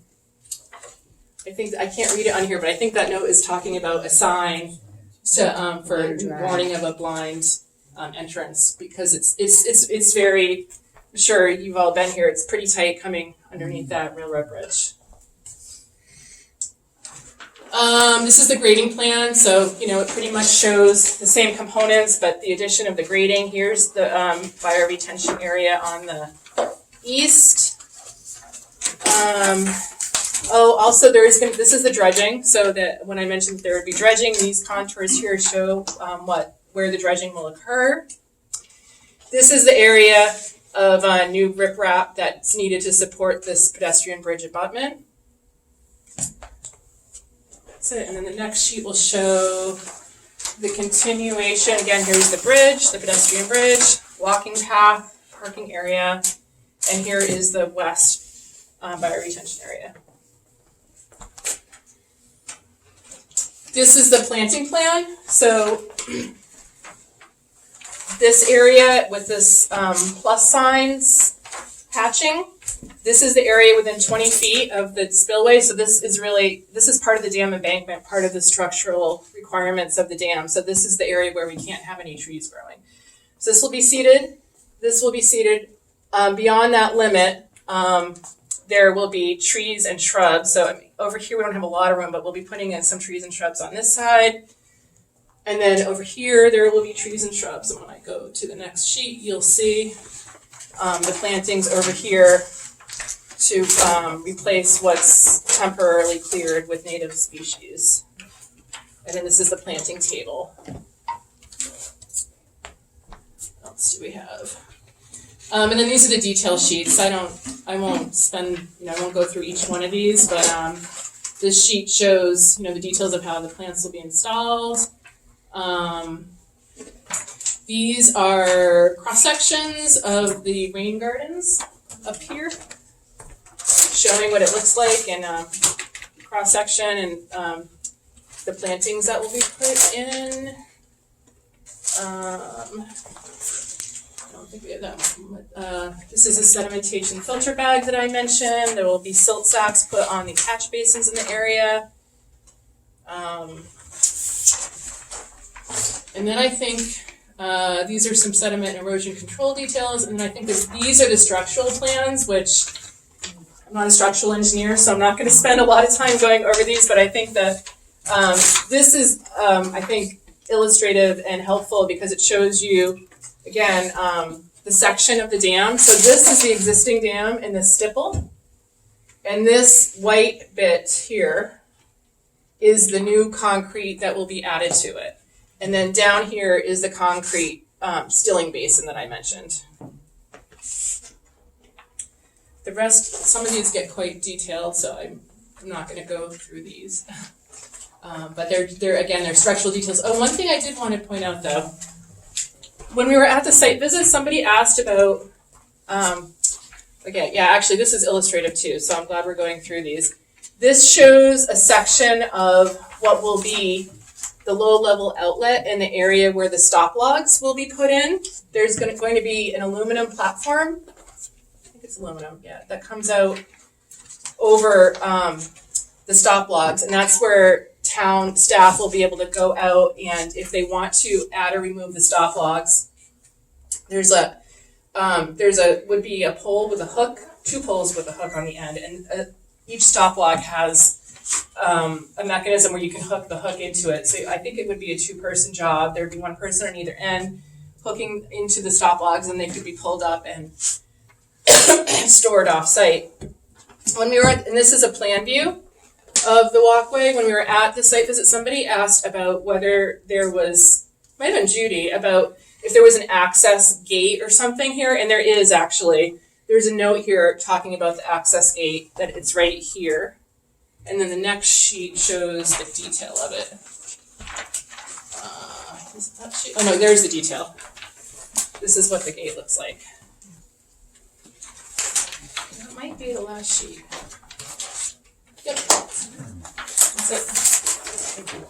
think, I can't read it on here, but I think that note is talking about a sign to, for warning of a blind entrance, because it's very, I'm sure you've all been here, it's pretty tight coming underneath that railroad bridge. This is the grading plan, so, you know, it pretty much shows the same components, but the addition of the grading. Here's the fire retention area on the east. Also this is the dredging, so that when I mentioned that there would be dredging, these contours here show where the dredging will occur. This is the area of new riprap that's needed to support this pedestrian bridge abutment. That's it, and then the next sheet will show the continuation. Again, here's the bridge, the pedestrian bridge, walking path, parking area, and here is the west bioretention area. This is the planting plan. So this area with this plus signs hatching, this is the area within 20 feet of the spillway. So this is part of the dam embankment, part of the structural requirements of the dam. So this is the area where we can't have any trees growing. So this will be seeded. This will be seeded. Beyond that limit, there will be trees and shrubs. So over here we don't have a lot of room, but we'll be putting in some trees and shrubs on this side. And then over here there will be trees and shrubs. And when I go to the next sheet, you'll see the plantings over here to replace what's temporarily cleared with native species. And then this is the planting table. What else do we have? And then these are the detail sheets. I won't go through each one of these, but this sheet shows, the details of how the plants will be installed. These are cross sections of the rain gardens up here, showing what it looks like in cross section and the plantings that will be put in. I don't think we have that one. This is a sedimentation filter bag that I mentioned. There will be silt sacks put on the catch basins in the area. And then I think these are some sediment and erosion control details. And then I think these are the structural plans, which I'm not a structural engineer, so I'm not going to spend a lot of time going over these, but I think that this is, I think, illustrative and helpful because it shows you, again, the section of the dam. So this is the existing dam in the stipple, and this white bit here is the new concrete that will be added to it. And then down here is the concrete stilling basin that I mentioned. The rest, some of these get quite detailed, so I'm not going to go through these. But they're structural details. Oh, one thing I did want to point out though, when we were at the site visit, somebody asked about, actually this is illustrative too, so I'm glad we're going through these. This shows a section of what will be the low-level outlet in the area where the stop logs will be put in. There's going to be an aluminum platform. I think it's aluminum, yeah, that comes out over the stop logs, and that's where town staff will be able to go out, and if they want to add or remove the stop logs, would be a pole with a hook, 2 poles with a hook on the end, and each stop log has a mechanism where you can hook the hook into it. So I think it would be a 2-person job. There'd be 1 person on either end hooking into the stop logs, and they could be pulled up and stored off site. And this is a plan view of the walkway. When we were at the site visit, somebody asked about whether there was, might have been Judy, about if there was an access gate or something here, and there is actually. There's a note here talking about the access gate, that it's right here. And then the next sheet shows the detail of it. Is that sheet? Oh no, there's the detail. This is what the gate looks like. That might be the last sheet. Yep. That's it. Thank you.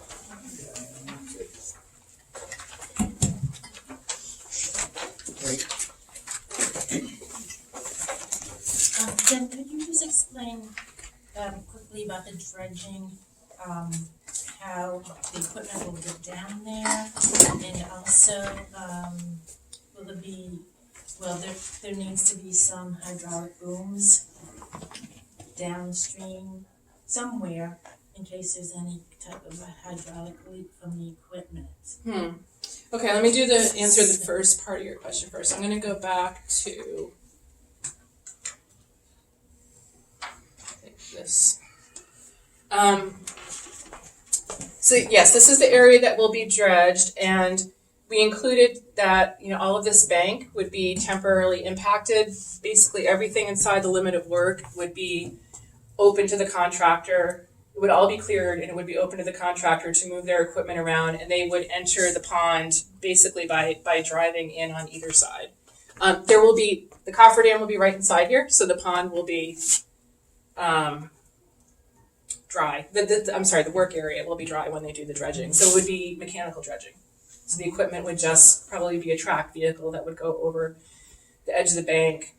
Jen, could you just explain quickly about the dredging, how the equipment will get down there, and also will there be, there needs to be some hydraulic booms downstream somewhere in case there's any type of a hydraulic leak from the equipment. Okay, let me answer the first part of your question first. I'm gonna go back to this. So yes, this is the area that will be dredged, and we included that, all of this bank would be temporarily impacted. Basically, everything inside the limit of work would be open to the contractor. It would all be cleared, and it would be open to the contractor to move their equipment around, and they would enter the pond basically by driving in on either side. The cofferdam will be right inside here, so the pond will be dry. The work area will be dry when they do the dredging. So it would be mechanical dredging. So the equipment would just probably be a track vehicle that would go over the edge of the bank,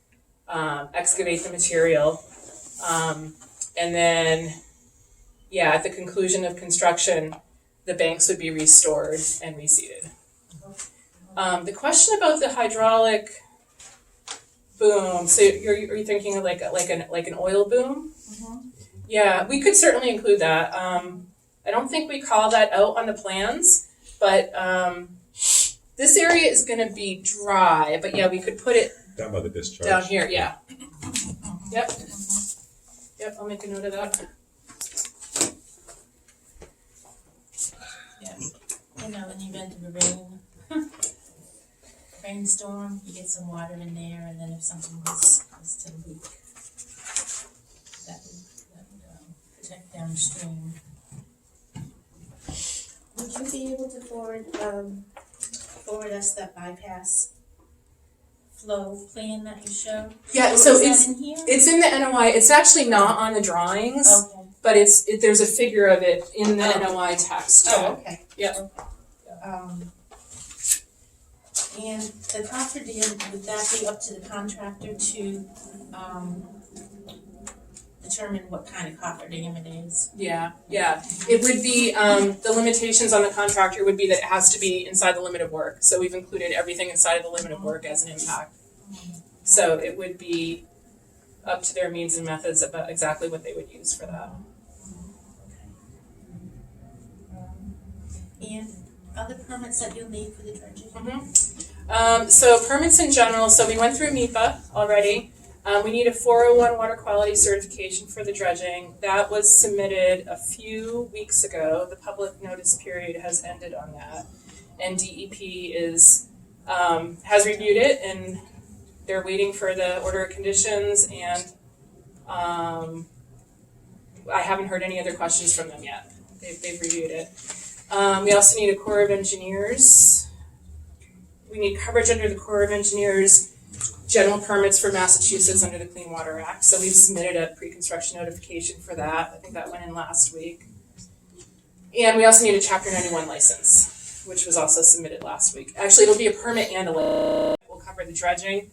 excavate the material, and then, at the conclusion of construction, the banks would be restored and reseeded. The question about the hydraulic boom, so are you thinking of like an oil boom? Yeah, we could certainly include that. I don't think we call that out on the plans, but this area is going to be dry. But we could put it down by the discharge. Down here, yeah. Yep, I'll make a note of that. In the event of a rainstorm, you get some water in there, and then if something was to leak, that would protect downstream. Would you be able to forward us that bypass flow plan that you showed? Yeah, so it's in the NOI. It's actually not on the drawings, but there's a figure of it in the NOI text. Oh, okay. Yep. Okay. And the cofferdam, would that be up to the contractor to determine what kind of cofferdam it is? Yeah. It would be, the limitations on the contractor would be that it has to be inside the limit of work. So we've included everything inside of the limit of work as an impact. So it would be up to their means and methods about exactly what they would use for that. And other permits that you'll need for the dredging? So permits in general, so we went through MIPA already. We need a 401 water quality certification for the dredging. That was submitted a few weeks ago. The public notice period has ended on that. And DEP has reviewed it, and they're waiting for the order of conditions, and I haven't heard any other questions from them yet. They've reviewed it. We also need a Corps of Engineers. We need coverage under the Corps of Engineers general permits for Massachusetts under the Clean Water Act. So we've submitted a pre-construction notification for that. I think that went in last week. And we also need a Chapter 91 license, which was also submitted last week. Actually, it'll be a permit and a license. We'll cover the dredging.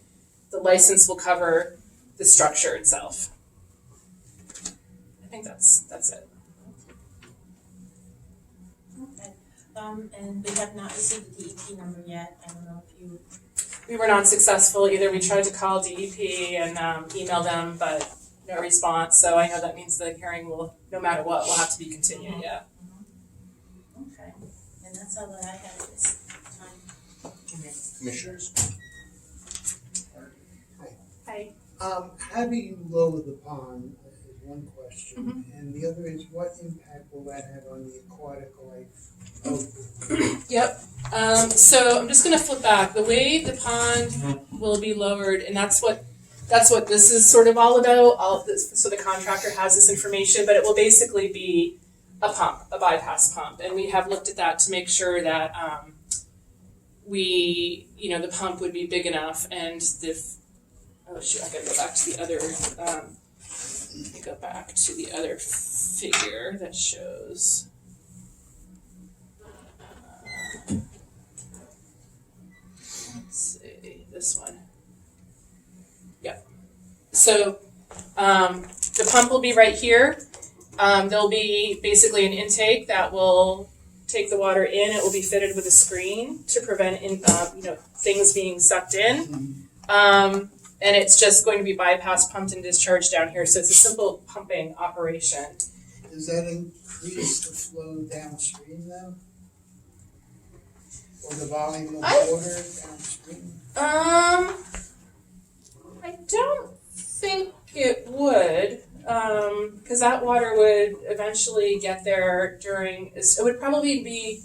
The license will cover the structure itself. I think that's it. Okay. And we have not received the DEP number yet. I don't know if you... We were not successful either. We tried to call DEP and email them, but no response. So I know that means the hearing will, no matter what, will have to be continued. Yeah. Okay. And that's all that I have at this time. Commissioners? Hi. Having you lower the pond is one question, and the other is what impact will that have on the aquatic life of the... Yep. So I'm just going to flip back. The way the pond will be lowered, and that's what this is sort of all about. All of this, so the contractor has this information, but it will basically be a pump, a bypass pump, and we have looked at that to make sure that the pump would be big enough, and I gotta go back to the other. Let me go back to the other figure that shows. Let's see, this one. Yep. So the pump will be right here. There'll be basically an intake that will take the water in. It will be fitted with a screen to prevent things being sucked in. And it's just going to be bypass pumped and discharged down here. So it's a simple pumping operation. Does that increase the flow downstream though? Or the volume of water downstream? I don't think it would, because that water would eventually get there it would probably be,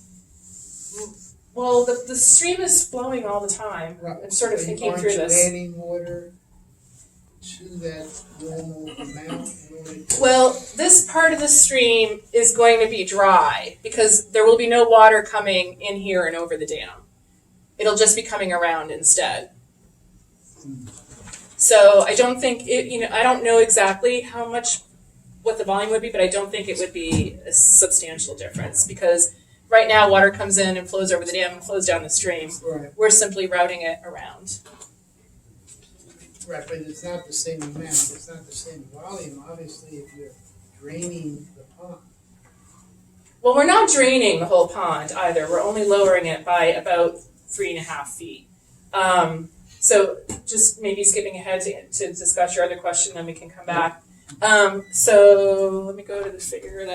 well, the stream is flowing all the time. Right. I'm sort of thinking Aren't through you this. adding water to that normal amount in order to? Well, this part of the stream is going to be dry because there will be no water coming in here and over the dam. It'll just be coming around instead. So I don't think I don't know exactly what the volume would be, but I don't think it would be a substantial difference because right now water comes in and flows over the dam and flows down the stream. Right, We're simply routing it around. right, but it's not the same amount, it's not the same volume, obviously, if you're draining the pond. Well, we're not draining the whole pond either. We're only lowering it by about 3.5 feet. So just maybe skipping ahead to discuss your other question, then we can come back. So let me go to the figure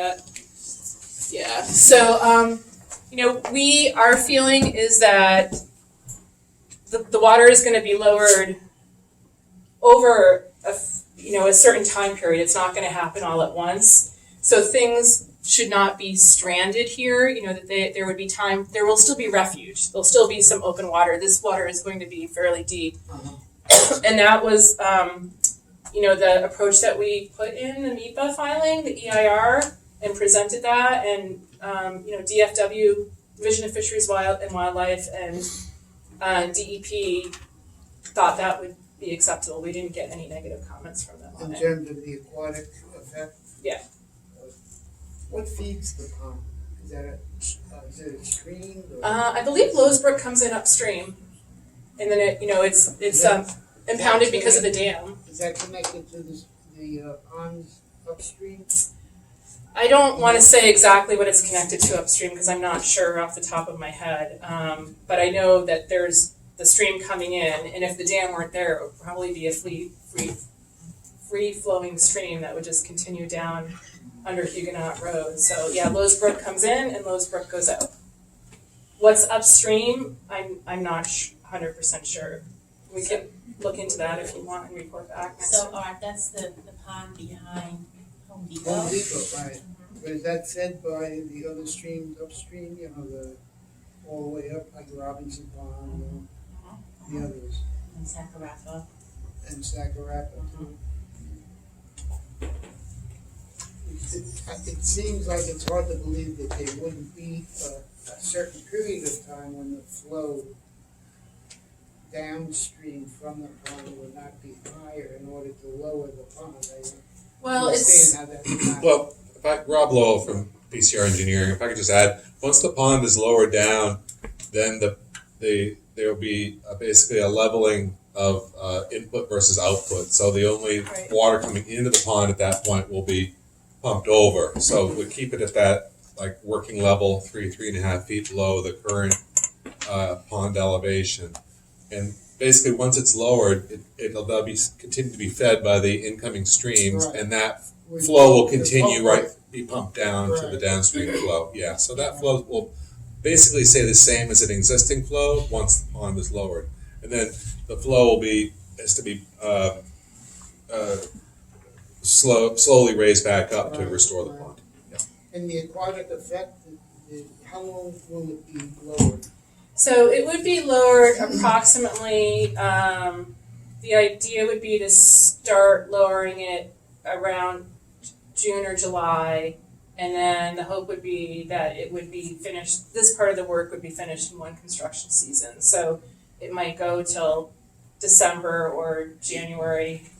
So, our feeling is that the water is going to be lowered over a certain time period. It's not going to happen all at once. So things should not be stranded here, that there would be time, there will still be refuge. There'll still be some open water. This water is going to be fairly deep. And that was, the approach that we put in the MEPA filing, the EIR, and presented that. And, DFW, Division of Fisheries and Wildlife, and DEP thought that would be acceptable. We didn't get any negative comments from them on In it. terms of the aquatic effect? Yeah. What feeds the pond? Is it a stream? Or? I believe Lowe's Brook comes in upstream, and then it's impounded because of the dam. Is that connected to the ponds upstream? I don't want to say exactly what it's connected to upstream because I'm not sure off the top of my head. But I know that there's the stream coming in, and if the dam weren't there, it would probably be a free flowing stream that would just continue down under Huguenot Road. So yeah, Lowe's Brook comes in and Lowe's Brook goes out. What's upstream, I'm not 100% sure. We can look into that if you want and report back next So, time. Art, that's the pond behind Home Depot. Home Depot, right. But is that fed by the other streams upstream, all the way up, like Robinson Pond, the others, And Sacarapa. and Sacarapa too? It seems like it's hard to believe that there wouldn't be a certain period of time when the flow downstream from the pond would not be higher in order to lower the pond. Well, it's Understand how that's not. Well, Rob Lowe from PCR Engineering, if I could just add, once the pond is lowered down, then there will be basically a leveling of input versus output. So the only Right. water coming into the pond at that point will be pumped over. So we keep it at that working level, 3.5 feet below the current pond elevation. And basically, once it's lowered, it'll continue to be fed by the incoming streams, Right. and that flow will The continue pump be pumped down to the Right. downstream flow. Yeah, so that flow will basically stay the same as an existing flow once the pond is lowered, and then the flow has to be slowly raised back up to Right, restore the right. pond. And the aquatic effect, how long will it be lowered? So it would be lowered approximately, the idea would be to start lowering it around June or July. And then the hope would be that it would be finished, this part of the work would be finished in one construction season. So it might go till December or January.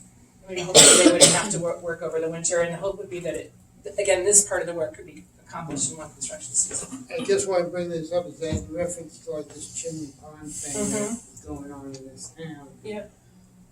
I mean, hopefully they wouldn't have to work over the winter. And the hope would be that this part of the work could be accomplished in one construction season. I guess why I bring this up is that in reference to this Chimney Pond thing that's going on in this town. Yep.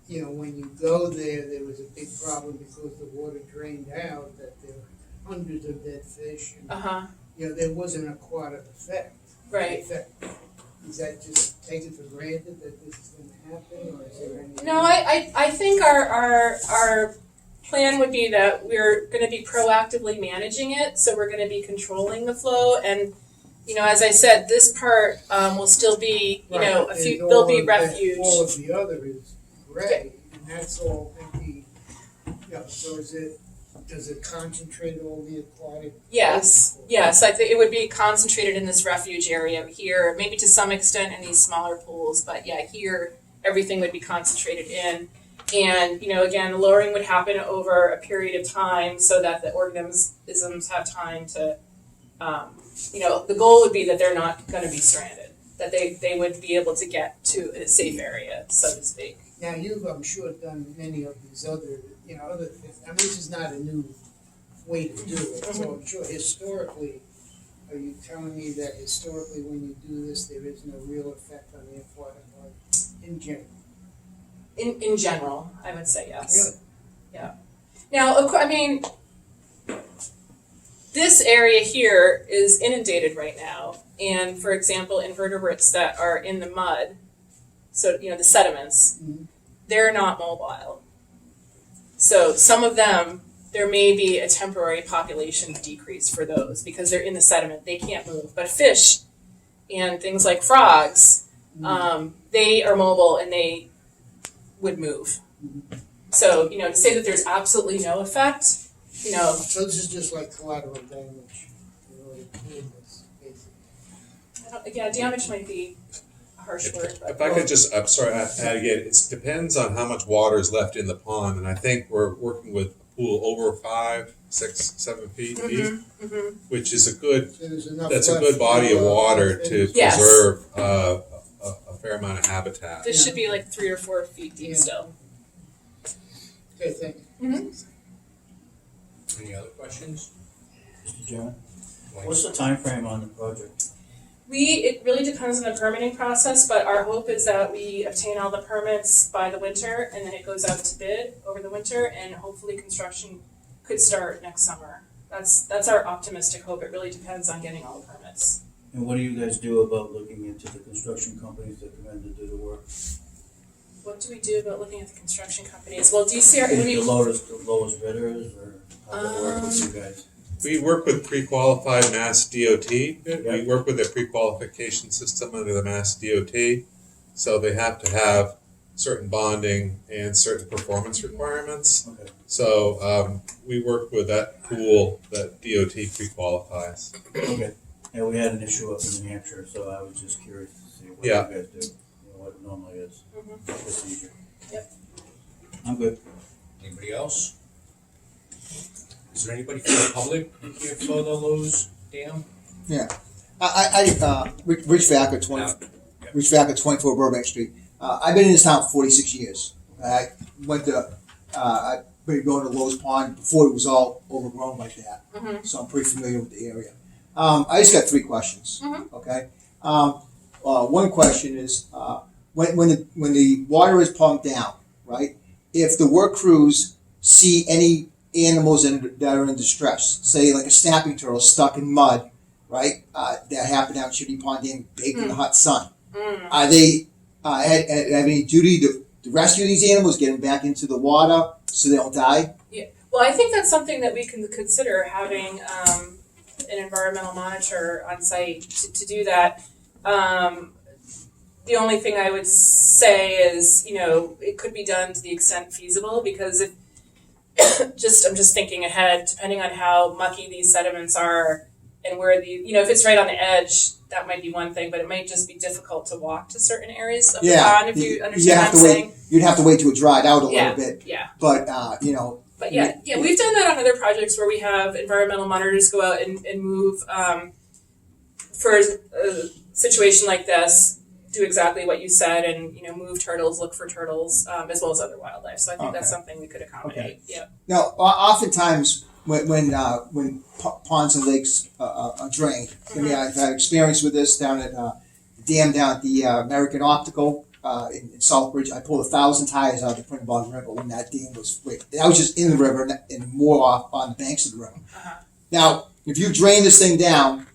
When you go there was a big problem because the water drained out, that there were hundreds of dead fish. And, there was an aquatic effect. Right. Is that just taken for granted that this is going to happen, or is there any? No, I think our plan would be that we're going to be proactively managing it, so we're going to be controlling the flow. And as I said, this part will still be, a few. There'll be refuge. All of the other is gray, and that's all going to be. So does it concentrate all the aquatic? Yes. I think it would be concentrated in this refuge area here, maybe to some extent in these smaller pools, but here everything would be concentrated in. And, again, the lowering would happen over a period of time so that the organisms have time to, the goal would be that they're not going to be stranded, that they would be able to get to a safe area, so to speak. Now, you've, I'm sure, done many of these other things. I mean, this is not a new way to do it. So I'm sure historically, are you telling me that historically when you do this, there is no real effect on the aquatic life in general? In general, I would say yes. Really? Yeah. Now, I mean, this area here is inundated right now. And for example, invertebrates that are in the mud, so, the sediments, they're not mobile. So some of them, there may be a temporary population decrease for those because they're in the sediment, they can't move. But fish and things like frogs, they are mobile and they would move. So, to say that there's absolutely no effect, So this is just like collateral damage. Damage might be a harsh word. If I could just, add again, it depends on how much water is left in the pond, and I think we're working with a pool over 5, 6, 7 feet deep, which is a good body of water to preserve a fair amount of habitat. This should be like 3 or 4 feet deep still. Okay, thank you. Any other questions? Mr. Chairman, what's the time frame on the project? It really depends on the permitting process, but our hope is that we obtain all the permits by the winter and then it goes out to bid over the winter and hopefully construction could start next summer. That's our optimistic hope. It really depends on getting all the permits. And what do you guys do about looking into the construction companies that come in to do the work? What do we do about looking at the construction companies? Well, DCR, Is the lowest bidders, or how does that work with you guys? We work with pre-qualified Mass DOT. We work with a pre-qualification system under the Mass DOT. So they have to have certain bonding and certain performance requirements. Okay. So we work with that pool that DOT pre-qualifies. Okay. Yeah, we had an issue up in New Hampshire, so I was just curious to see what you guys do, what it normally is, procedure. Yep. I'm good. Anybody else? Is there anybody from the public here for the Lowe's Dam? Yeah. Rich Vaca, 24 Burbank Street. I've been in this town for 46 years. I went to, I've been going to Lowe's Pond before it was all overgrown like that. So I'm pretty familiar with the area. I just got 3 questions. Okay. One question is, when the water is pumped down, right? If the work crews see any animals that are in distress, say like a snapping turtle stuck in mud, right? That happened out in Chimney Pond Dam, baked in the hot sun. Are they have any duty to rescue these animals, get them back into the water so they don't die? Yeah. Well, I think that's something that we can consider having an environmental monitor on site to do that. The only thing I would say is, it could be done to the extent feasible, because if I'm just thinking ahead, depending on how mucky these sediments are and where if it's right on the edge, that might be one thing, but it might just be difficult to walk to certain areas of the pond, if you understand what I'm saying. You'd have to wait till it dried out a little bit. Yeah. But, But we've done that on other projects where we have environmental monitors go out and move, for a situation like this, do exactly what you said and, move turtles, look for turtles, as well as other wildlife. So I think that's something we could accommodate. Okay. Yeah. Now, oftentimes when ponds and lakes are drained, I mean, I've had experience with this down at the dam down at the American Optical in Southbridge. I pulled 1,000 tires out of the Quinnebog River when that dam was I was just in the river and more off on the banks of the river. Now, if you drain this thing down,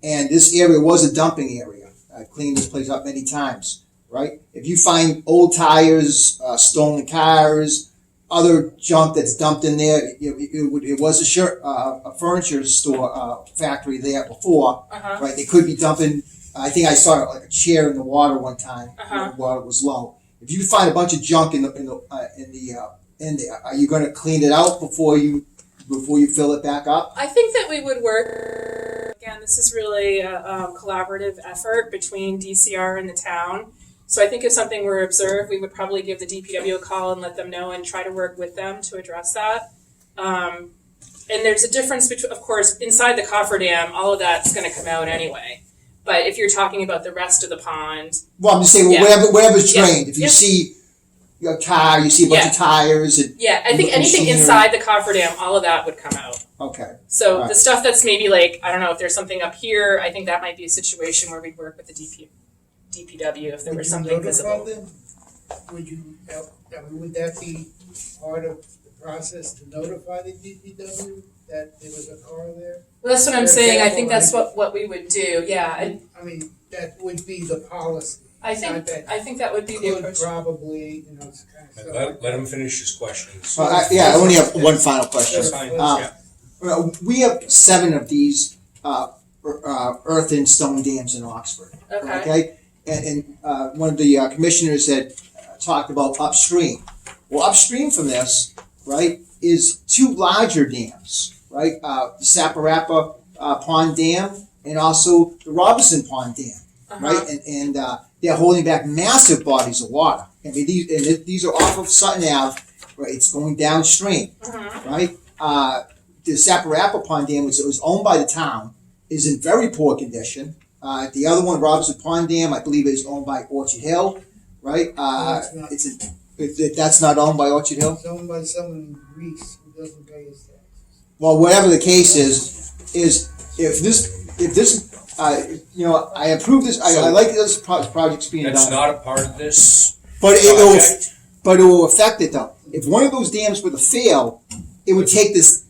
and this area was a dumping area, I've cleaned this place up many times, right? If you find old tires, stolen cars, other junk that's dumped in there. It was a furniture store, factory there before, Uh-huh. right? They could be dumping, I think I saw like a chair in the water one time, when Uh-huh. the water was low. If you find a bunch of junk in there, are you gonna clean it out before you fill it back up? I think that we would work, again, this is really a collaborative effort between DCR and the town. So I think if something were observed, we would probably give the DPW a call and let them know and try to work with them to address that. And there's a difference between, of course, inside the cofferdam, all of that's gonna come out anyway. But if you're talking about the rest of the pond, Well, I'm just saying, Yeah. wherever's Yeah. drained, if you Yeah. see your car, you see a bunch Yeah. of tires and, yeah, I think anything Machinery. inside the cofferdam, all of that would come out. okay. So Alright. the stuff that's maybe like, I don't know, if there's something up here, I think that might be a situation where we'd work with the DPW if there Would was you something notify visible. them? Would you, would that be part of the process to notify the DPW that there was a car there? Well, that's what I'm For saying, I example, think that's like- what we would do, yeah, I mean, that would be the policy. I Not think, that I think that would be the could approach. probably, it's kind of stuff. Let him finish his questions. I only have one final question. That's fine, Uh, yeah. Well, we have 7 of these earth and stone dams in Oxford. Okay, And one of the commissioners had talked about upstream. Well, upstream from this, right, is 2 larger dams, right? The Saparapa Pond Dam and also the Robinson Pond Dam, right? And they're holding back massive bodies of water. I mean, these are off of Sutton Ave, right? It's going downstream, right? The Saparapa Pond Dam was owned by the town, is in very poor condition. The other one, Robinson Pond Dam, I believe is owned by Orchard Hill, right? it's not. That's not owned by Orchard Hill? It's owned by someone in Greece who doesn't pay his taxes. Well, whatever the case is if this, I approve this, I like this project's being done. That's not a part of this But it project. will affect it though. If one of those dams were to fail, it would take this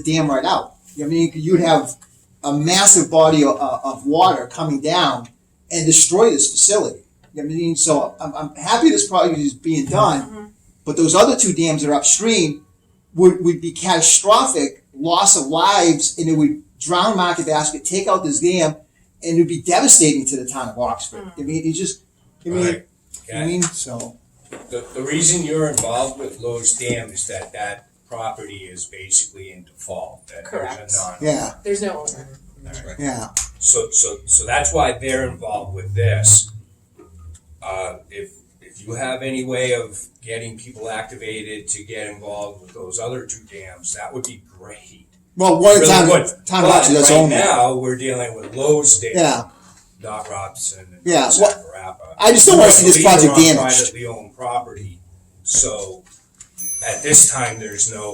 dam right out. I mean, you'd have a massive body of water coming down and destroy this facility. I mean, so I'm happy this project is being done, but those other 2 dams that are upstream would be catastrophic loss of lives, and it would drown Market Basket, take out this dam, and it would be devastating to the town of Oxford. I mean, Right. so. The reason you're involved with Lowe's Dam is that property is basically in default. That Correct. There's a non. Yeah, there's no owner. Right. yeah. So that's why they're involved with this. If you have any way of getting people activated to get involved with those other 2 dams, that would be great. Well, one Really time, would. town But actually does right own that. now, we're dealing with Lowe's Dam, Yeah, not Robson and Yeah, Saparapa. I just don't want to see this These are project on damaged. privately owned property, so at this time, there's no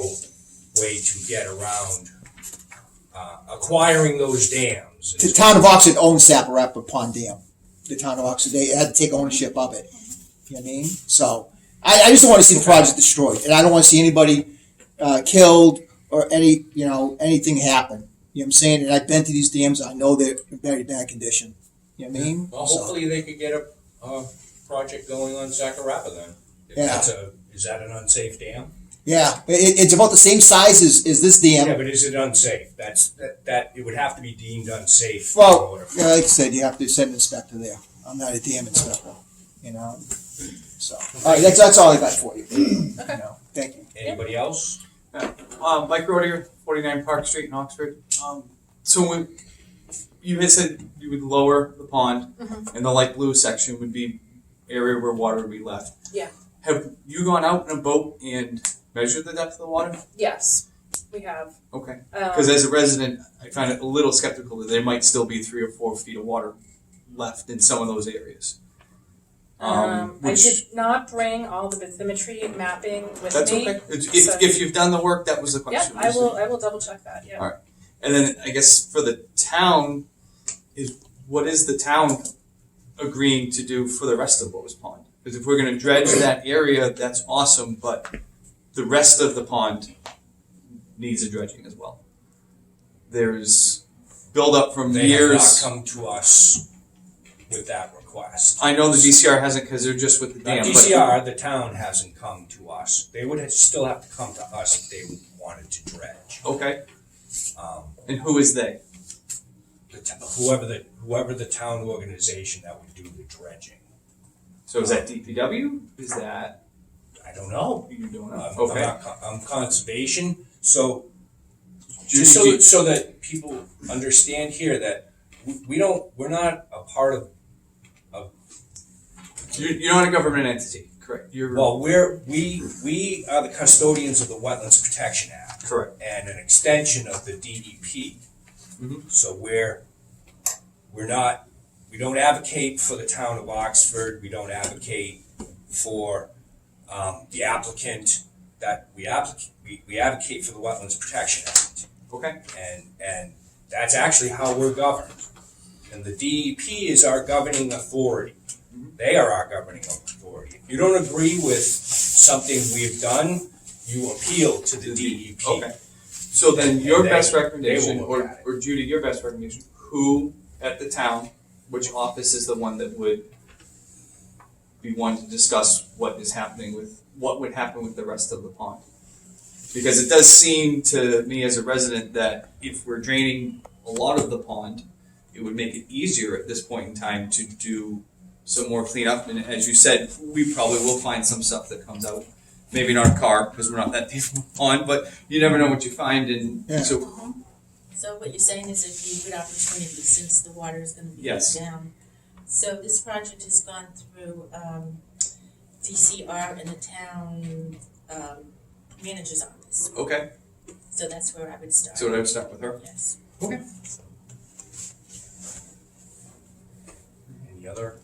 way to get around acquiring those dams. The town of Oxford owns Saparapa Pond Dam. The town of Oxford, they had to take ownership of it. You know what I mean? So, I just don't want to see the project destroyed, and I don't want to see anybody killed or anything happen. You know what I'm saying? And I've been to these dams, I know they're in very bad condition. You know what I mean? Well, So, hopefully they could get a project going on Sakarapa then. If Yeah. is that an unsafe dam? yeah, it's about the same size as this Yeah, dam. but is it unsafe? That it would have to be deemed unsafe. in Well, order for- like I said, you have to send an inspector there. I'm not a dam inspector, you know? So, all right, that's all I got for you. You know, thank you. Anybody else? Mike Rodier, 49 Park Street in Oxford. So when you had said you would lower the pond, and the light blue section would be area where water would be left. Yeah. Have you gone out in a boat and measured the depth of the water? Yes, we have. Okay. Because as a resident, I find it a little skeptical that there might still be 3 or 4 feet of water left in some of those areas. I Which- did not bring all the bathymetry mapping with That's me. okay. so- If you've done the work, that was the Yeah, question. I will double check that, yeah. All right. And then I guess for the town, what is the town agreeing to do for the rest of Lowe's Pond? Because if we're going to dredge that area, that's awesome, but the rest of the pond needs a dredging as well. There's buildup from They years. have not come to us with that request. I know the DCR hasn't because they're just with the Now, dam. DCR, the town hasn't come to us. They would still have to come to us if they wanted to dredge. But, okay. And who is they? Whoever the town organization that would do the dredging. So is that DPW? Is that I don't know. you don't know? Okay. I'm conservation, so Judy, just do- so that people understand here that we're not a part of. You're not a government entity, correct? You're Well, we are the custodians of the Wetlands Protection Act. correct. And an extension of the DEP. Mhm. So we don't advocate for the town of Oxford, we don't advocate for the applicant, we advocate for the Wetlands Protection Act. Okay. And that's actually how we're governed. And the DEP is our governing authority. They are our governing authority. If you don't agree with something we've done, you appeal to the DEP. Okay. So then your And best they recommendation, will look at it. or Judy, your best recommendation, who at the town, which office is the one that would be one to discuss what would happen with the rest of the pond? Because it does seem to me as a resident that if we're draining a lot of the pond, it would make it easier at this point in time to do some more cleanup. And as you said, we probably will find some stuff that comes out. Maybe not a car, because we're not that deep in the pond, but you never know what you find. And so, So what you're saying is it'd be a good opportunity since the water is gonna be Yes. down. So this project has gone through, DCR and the town, manager's office. okay, So that's where I would start. so I would start with her. Yes. Okay. Any other?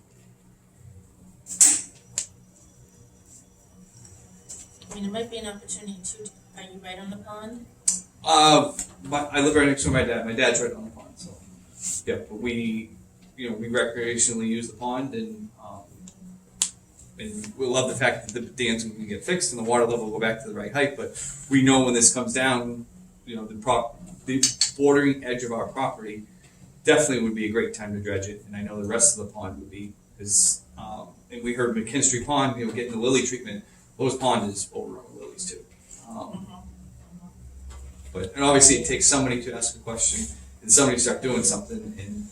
I mean, it might be an opportunity too, are you right on the pond? I live right next to my dad. My dad's right on the pond, so yeah. But we recreationally use the pond, and we love the fact that the dam's going to get fixed and the water level will go back to the right height. But we know when this comes down, the bordering edge of our property definitely would be a great time to dredge it, and I know the rest of the pond would be because and we heard McKinstry Pond, getting the lily treatment. Lowe's Pond is overrun with lilies too. And obviously it takes somebody to ask a question and somebody to start doing something, and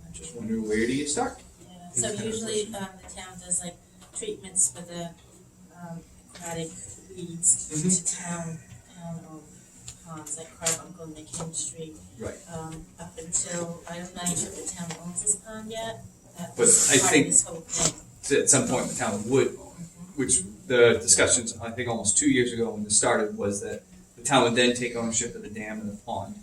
I just wonder, where do you start? Yeah, so usually, the town does like treatments for the, aquatic weeds to town-owned ponds, like Carbuncle, McKinstry. Right. Up until, I'm not even sure if the town owns this pond yet. That But was I part of think- this whole thing. So at some point the town would own it, which the discussions, I think almost 2 years ago when this started, was that the town would then take ownership of the dam and the pond.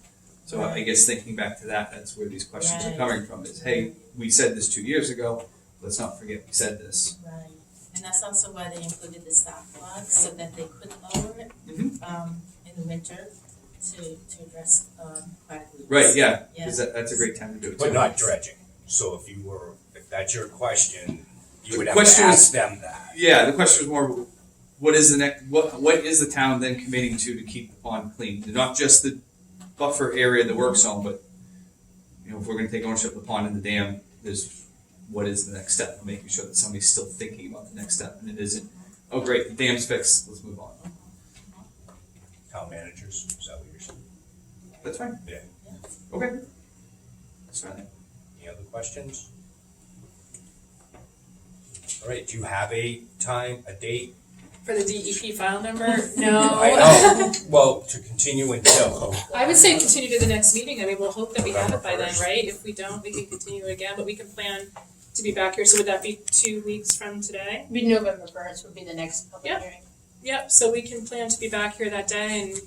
So I guess thinking back to that, that's where these questions are Right. coming from, is, hey, we said this 2 years ago, let's not forget we said this. Right, and that's also why they included the stop log, so that they could lower it, in the winter to address, aquatic weeds. Right, yeah, because that's a great time to do it too. But not dredging. So if that's your question, you The would have to question ask is- them that. Yeah, the question is more, what is the town then committing to keep the pond clean? Not just the buffer area, the work zone, but if we're going to take ownership of the pond and the dam, what is the next step? Making sure that somebody's still thinking about the next step, and it isn't, oh great, the dam's fixed, let's move on. Town managers, is that what you're saying? That's fine. Yeah. Okay. That's fine. Any other questions? All right, do you have a date? For the DEP file number? No. I know, well, to continue until. I would say continue to the next meeting. I mean, we'll hope that we have it by then, November 1st. right? If we don't, we can continue it again, but we can plan to be back here. So would that be 2 weeks from today? Be November 1st would be the next public Yep. hearing. Yep, so we can plan to be back here that day, and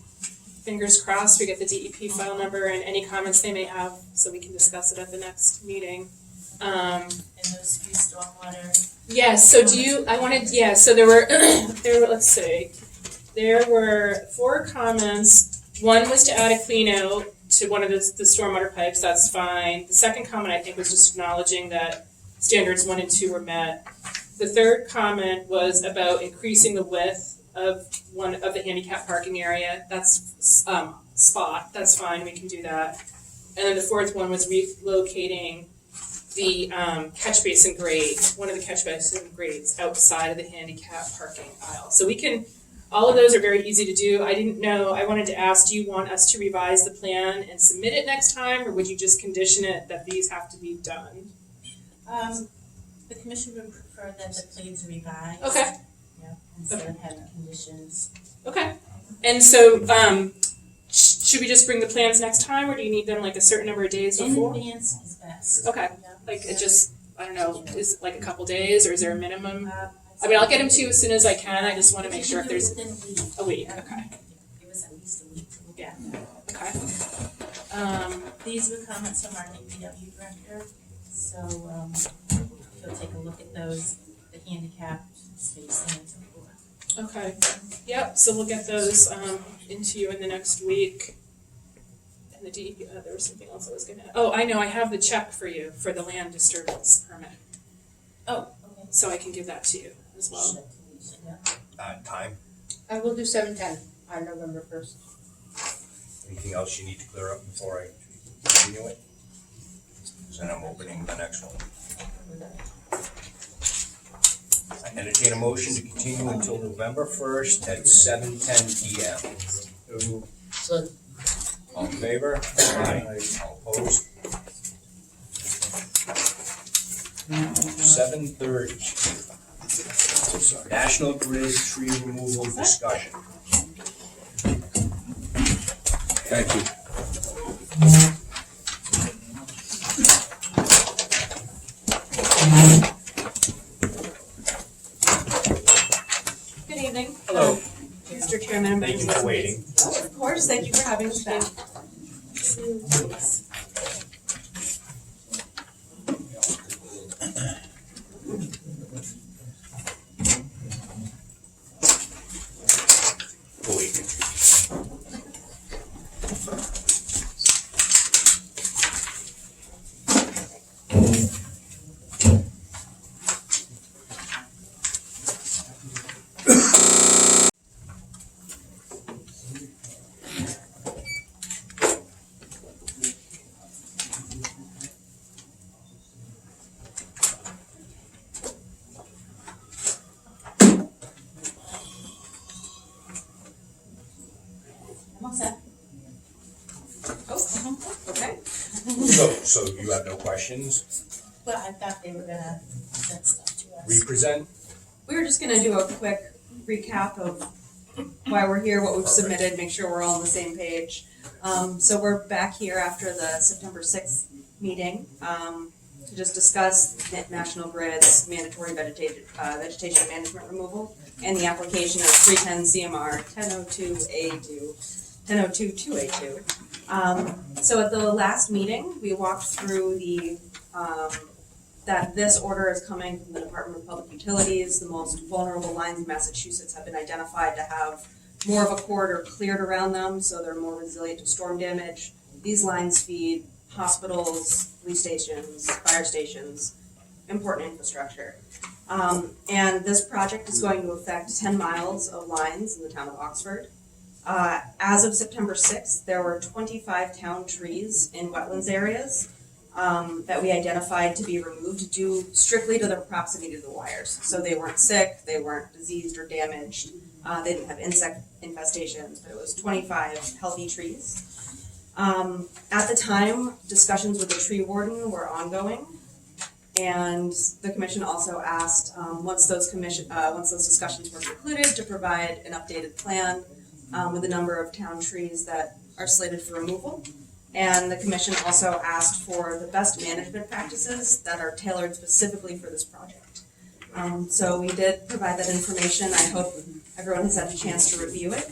fingers crossed we get the DEP file number and any comments they may have, so we can discuss it at the next meeting. And those few stormwater. Yes, so so there were, let's see, there were 4 comments. One was to add a clean out to one of the stormwater pipes, that's fine. The second comment, I think, was just acknowledging that standards 1 and 2 were met. The third comment was about increasing the width of one of the handicap parking area. That's spot, that's fine, we can do that. And then the fourth one was relocating the catch basin grade, one of the catch basin grades outside of the handicap parking aisle. So we can, all of those are very easy to do. I didn't know, I wanted to ask, do you want us to revise the plan and submit it next time, or would you just condition it that these have to be done? The commission would prefer that the plans revised. Okay. Yeah, instead of having conditions. Okay. And so, should we just bring the plans next time, or do you need them like a certain number of days before? In advance is best. Okay. Yeah. Like it just, I don't know, is it like a couple days, or is there a minimum? I mean, I'll get them to you as soon as I can. I just want to make sure if there's Within a week. a week. Yeah. Okay. Give us at least a week to look at them. Okay. These were comments from our DPW director, so he'll take a look at those, the handicap spacing and so forth. Okay. Yep. So we'll get those into you in the next week. And the DEP, there was something else I was gonna. Oh, I know. I have the check for you for the land disturbance permit, Oh, okay. so I can give that to you as well. Time, I will do 7:10 on November 1st. anything else you need to clear up before I continue it? Then I'm opening the next one. I entertain a motion to continue until November 1st at 7:10 PM. So, All in favor? Aye. All opposed? 7:30. National Grid tree removal discussion. Thank you. Good evening. Hello. Mr. Chairman. Thank you for waiting. Oh, of course, thank you for having us back. I'm all set. Okay. So you have no questions? Well, I thought they were gonna send stuff to us. Represent? We were just gonna do a quick recap of why we're here, what we've submitted, make sure we're all on the same page. So we're back here after the September 6th meeting, to just discuss National Grid's mandatory vegetation management removal and the application of 310 CMR 1002A2, 1002-2A2. So at the last meeting, we walked through that this order is coming from the Department of Public Utilities. The most vulnerable lines in Massachusetts have been identified to have more of a corridor cleared around them, so they're more resilient to storm damage. These lines feed hospitals, police stations, fire stations, important infrastructure. And this project is going to affect 10 miles of lines in the town of Oxford. As of September 6th, there were 25 town trees in wetlands areas that we identified to be removed due strictly to their proximity to the wires. So they weren't sick, they weren't diseased or damaged, they didn't have insect infestations, but it was 25 healthy trees. At the time, discussions with the tree warden were ongoing, and the commission also asked, once those discussions were concluded, to provide an updated plan with a number of town trees that are slated for removal. And the commission also asked for the best management practices that are tailored specifically for this project. So we did provide that information. I hope everyone has had a chance to review it.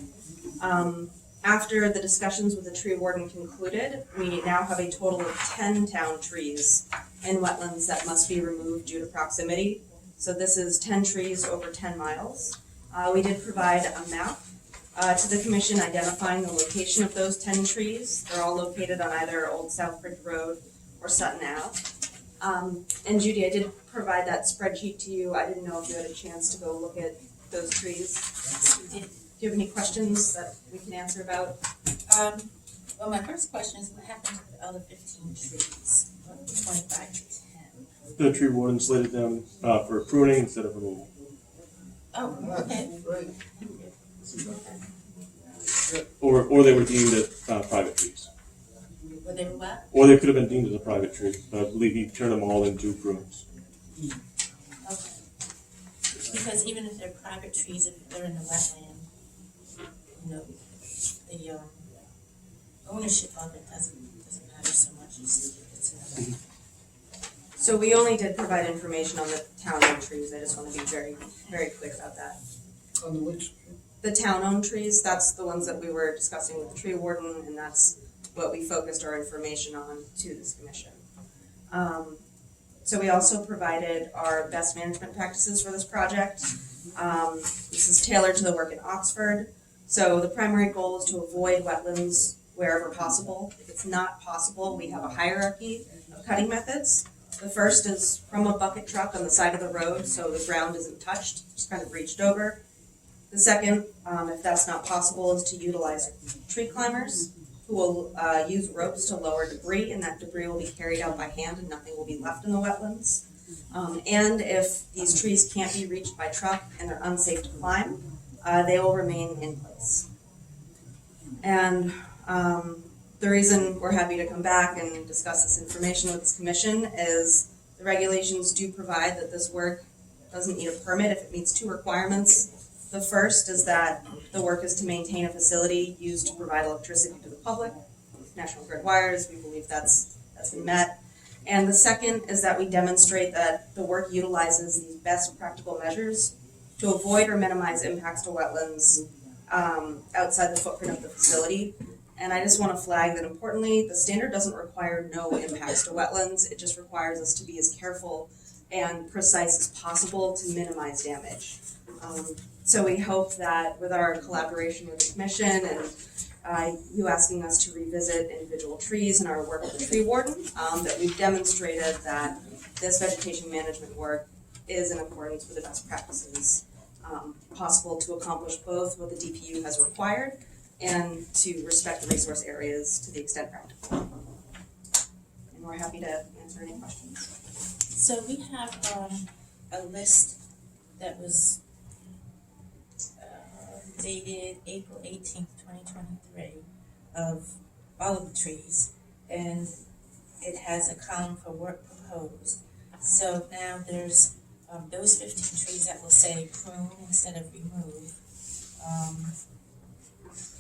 After the discussions with the tree warden concluded, we now have a total of 10 town trees in wetlands that must be removed due to proximity. So this is 10 trees over 10 miles. We did provide a map to the commission identifying the location of those 10 trees. They're all located on either Old Southbridge Road or Sutton Ave. And Judy, I did provide that spreadsheet to you. I didn't know if you had a chance to go look at those trees. Do you have any questions that we can answer about? Well, my first question is what happened to the other 15 trees, 25 to 10? The tree warden slated them for pruning instead of removal. Oh, okay. Or they were deemed as private trees. Were they what? Or they could have been deemed as a private tree. I believe he turned them all into prunes. Okay. Because even if they're private trees, if they're in the wetland, you know, the ownership of it doesn't matter so much as it's in the wetland. So we only did provide information on the town-owned trees, I just wanna be very, very clear about that. On the which? The town-owned trees, that's the ones that we were discussing with the tree warden, and that's what we focused our information on to this commission. So we also provided our best management practices for this project. This is tailored to the work in Oxford. So the primary goal is to avoid wetlands wherever possible. If it's not possible, we have a hierarchy of cutting methods. The first is from a bucket truck on the side of the road, so the ground isn't touched, just kind of reached over. The second, if that's not possible, is to utilize tree climbers who will use ropes to lower debris, and that debris will be carried out by hand and nothing will be left in the wetlands. And if these trees can't be reached by truck and they're unsafe to climb, they will remain in place. And the reason we're happy to come back and discuss this information with this commission is the regulations do provide that this work doesn't need a permit if it meets two requirements. The first is that the work is to maintain a facility used to provide electricity to the public. With National Grid wires, we believe that's been met. And the second is that we demonstrate that the work utilizes these best practical measures to avoid or minimize impacts to wetlands outside the footprint of the facility. And I just want to flag that importantly, the standard doesn't require no impacts to wetlands. It just requires us to be as careful and precise as possible to minimize damage. So we hope that with our collaboration with the commission and you asking us to revisit individual trees and our work with the tree warden, that we've demonstrated that this vegetation management work is in accordance with the best practices possible to accomplish both what the DPU has required and to respect the resource areas to the extent practical. And we're happy to answer any questions. So we have a list that was dated April 18th, 2023 of all of the trees, and it has a column for work proposed. So now there's those 15 trees that will say prune instead of remove.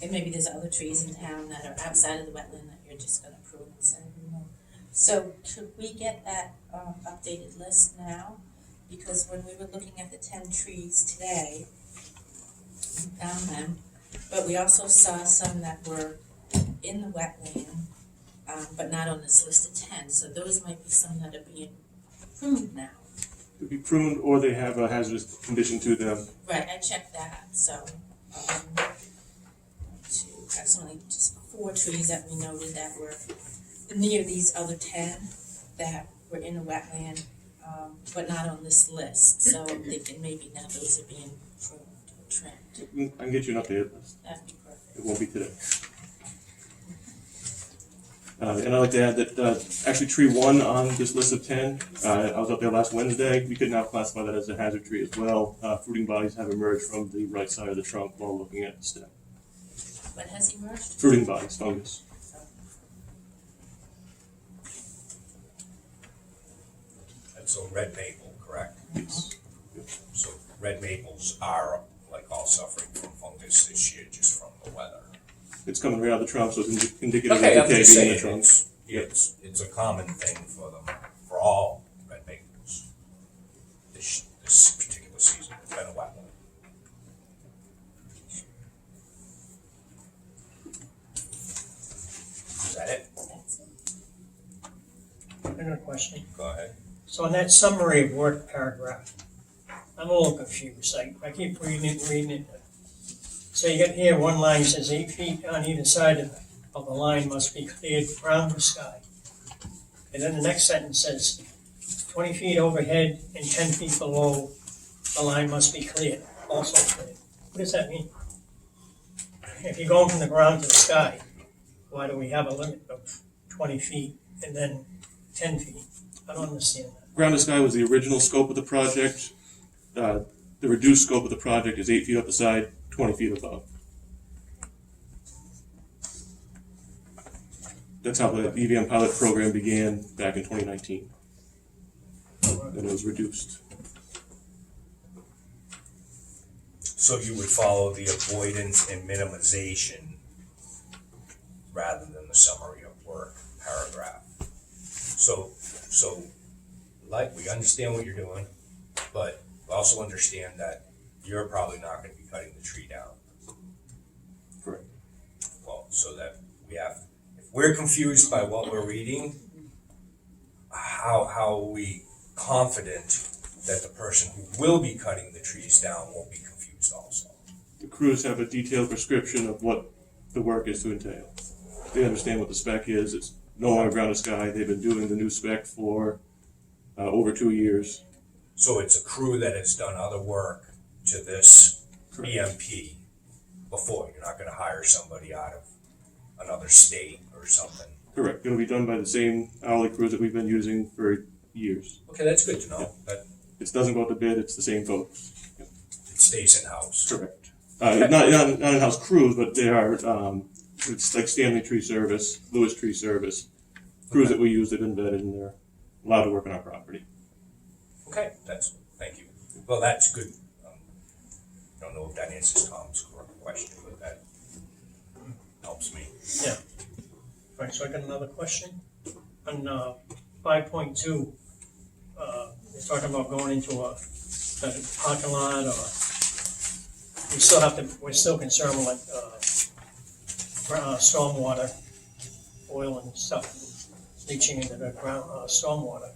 And maybe there's other trees in town that are outside of the wetland that you're just gonna prune instead of remove. So could we get that updated list now? Because when we were looking at the 10 trees today, we found them, but we also saw some that were in the wetland, but not on this list of 10. So those might be some that are being pruned now. Could be pruned or they have a hazardous condition to them. Right, I checked that, so, that's only just 4 trees that we noted that were near these other 10 that were in the wetland, but not on this list. So I'm thinking maybe now those are being pruned or trimmed. I can get you an updated list. That'd be perfect. It won't be today. And I'd like to add that actually tree 1 on this list of 10, I was up there last Wednesday. We could now classify that as a hazard tree as well. Fruiting bodies have emerged from the right side of the trunk while looking at the stem. What has emerged? Fruiting bodies, fungus. That's a red maple, correct? Yes. So red maples are like all suffering from fungus this year just from the weather. It's coming right out of the trunk, so it's indicative Okay, of I'm decay just being in saying, the trunk. it's a common thing for them, for all red maples. This particular season, it's been a wet one. Is that it? That's it. I got a question. Go ahead. So in that summary of work paragraph, I'm a little confused. I keep reading it. So you got here, one line says 8 feet on either side of the line must be cleared around the sky. And then the next sentence says 20 feet overhead and 10 feet below the line must be cleared, also cleared. What does that mean? If you're going from the ground to the sky, why do we have a limit of 20 feet and then 10 feet? I don't understand that. Ground to sky was the original scope of the project. The reduced scope of the project is 8 feet up the side, 20 feet above. That's how the EVM pilot program began back in 2019. And it was reduced. So you would follow the avoidance and minimization rather than the summary of work paragraph. So like, we understand what you're doing, but we also understand that you're probably not gonna be cutting the tree down. Correct. Well, so that we have, if we're confused by what we're reading, how are we confident that the person who will be cutting the trees down won't be confused also? The crews have a detailed prescription of what the work is to entail. They understand what the spec is. It's no longer ground to sky. They've been doing the new spec for over 2 years. So it's a crew that has done other work to this EMP before. You're not gonna hire somebody out of another state or something. Correct. Going to be done by the same hourly crews that we've been using for years. Okay, that's good to know. That It doesn't go out to bid. It's the same folks. it stays in-house. Correct. Not in-house crews, but they are, it's like Stanley Tree Service, Lewis Tree Service. Crews that we use that have been vetted and they're allowed to work on our property. Okay, thank you. Well, that's good. Don't know if that answers Tom's question, but that helps me. Yeah. Right, so I got another question. On 5.2, they're talking about going into a parking lot, or we're still concerned with stormwater, oil and stuff leaching into the ground, stormwater.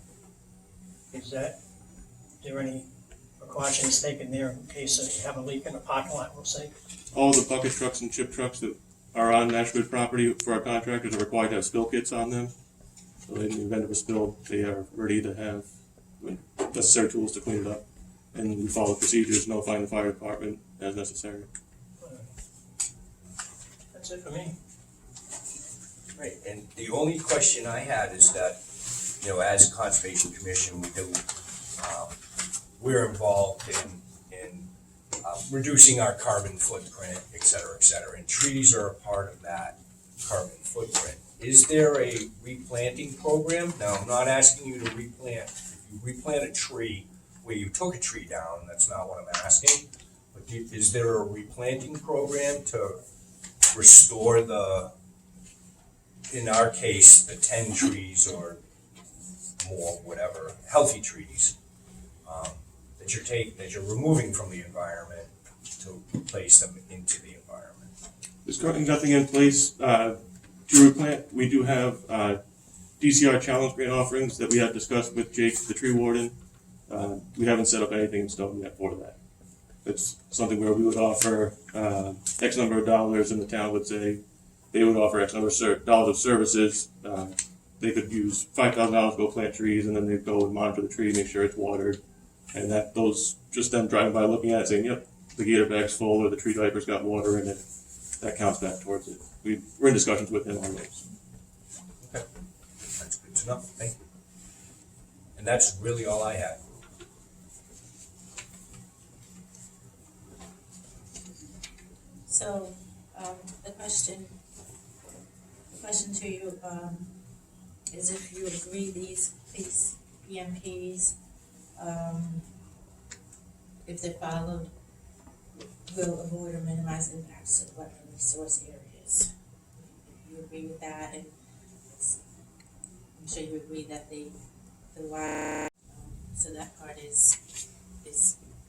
Is there any precautions taken there in case you have a leak in the parking lot, we'll say? All the bucket trucks and chip trucks that are on National Grid property for our contractors are required to have spill kits on them. So in the event of a spill, they are ready to have necessary tools to clean it up. And we follow procedures, notifying the fire department as necessary. That's it for me. Right, and the only question I had is that, as a Conservation Commission, we're involved in reducing our carbon footprint, et cetera, and trees are a part of that carbon footprint. Is there a replanting program? Now, I'm not asking you to replant. If you replant a tree where you took a tree down, that's not what I'm asking. But is there a replanting program to restore in our case, the 10 trees or more, whatever, healthy trees that you're removing from the environment to place them into the environment? There's currently nothing in place to replant. We do have DCR challenge grant offerings that we have discussed with Jake, the tree warden. We haven't set up anything in stone yet for that. It's something where we would offer X number of dollars, and the town would say they would offer X number of dollars of services. They could use $5,000 to go plant trees, and then they'd go and monitor the tree, make sure it's watered. And just them driving by looking at it saying, yep, the gator bag's full or the tree diaper's got water in it, that counts back towards it. We're in discussions with him on those. Okay, that's good to know. Thank you. And that's really all I had. So, the question to you, is if you agree these EMPs, if they're followed, will avoid or minimize impacts to wetland resource areas. You agree with that, and I'm sure you agree that the why, so that part is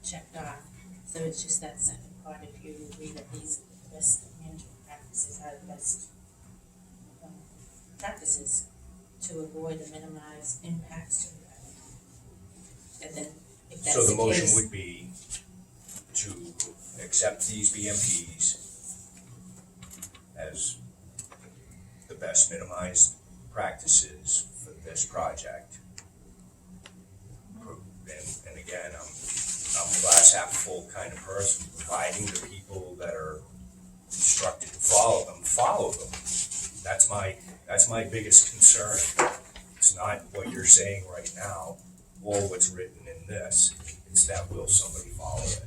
checked off. So it's just that second part, if you agree that these are the best management practices, are the best practices to avoid or minimize impacts to the wetland. And then if that's So the the motion case, would be to accept these BMPs as the best minimized practices for this project. And again, I'm a glass half full kind of person, providing the people that are instructed to follow them. That's my biggest concern. It's not what you're saying right now. or what's written in this. It's that will somebody follow it?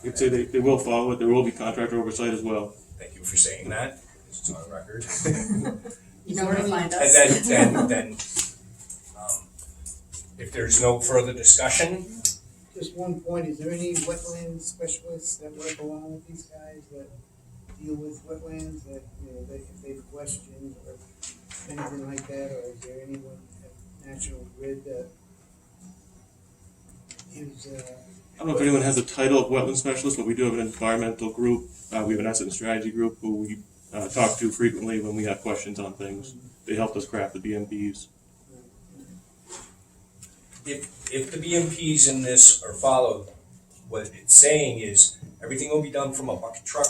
I'd say they will follow it. There will be contractor oversight as well. Thank you for saying that, it's on record. You know where to find And us. then, if there's no further discussion, Just one point, is there any wetland specialists that work along with these guys that deal with wetlands, that, you know, that if they have questions or anything like that, or is there anyone at National Grid that is, I don't know if anyone has the title of wetland specialist, but we do have an environmental group. We have an asset and strategy group who we talk to frequently when we have questions on things. They helped us craft the BMPs. if the BMPs in this are followed, what it's saying is everything will be done from a bucket truck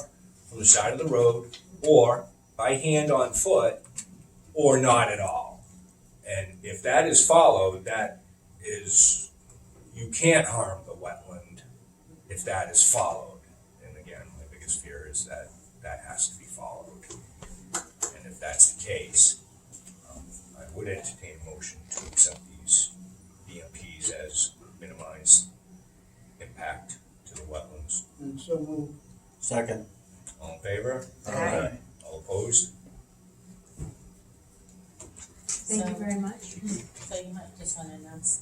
from the side of the road, or by hand on foot, or not at all. And if that is followed, that is, you can't harm the wetland if that is followed. And again, my biggest fear is that that has to be followed. And if that's the case, I would entertain a motion to accept these BMPs as minimized impact to the wetlands. and so move. Second. All in favor? Aye. All opposed? Thank you very much. So you might just wanna announce,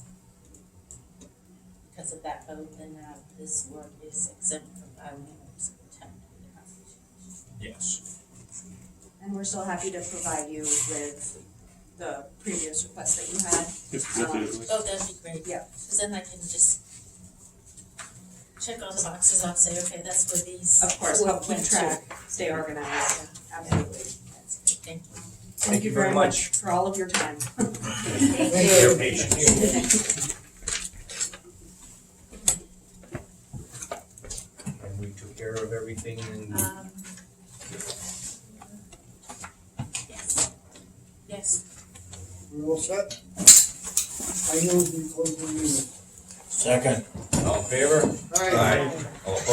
because of that vote, then this work is exempt from filing notice of intent to the Constitution. Yes. And we're still happy to provide you with the previous request that you had. Oh, that'd be great. Yeah. Cause then I can just check all the boxes off, say, okay, that's where these. Of course, help keep went to. track, stay organized, absolutely. That's good, thank you. Thank you very much for all of your time. Thank you for your patience. And we took care of everything in Yes. We're all set? I move we close the meeting. Second. all in favor? All right. All opposed?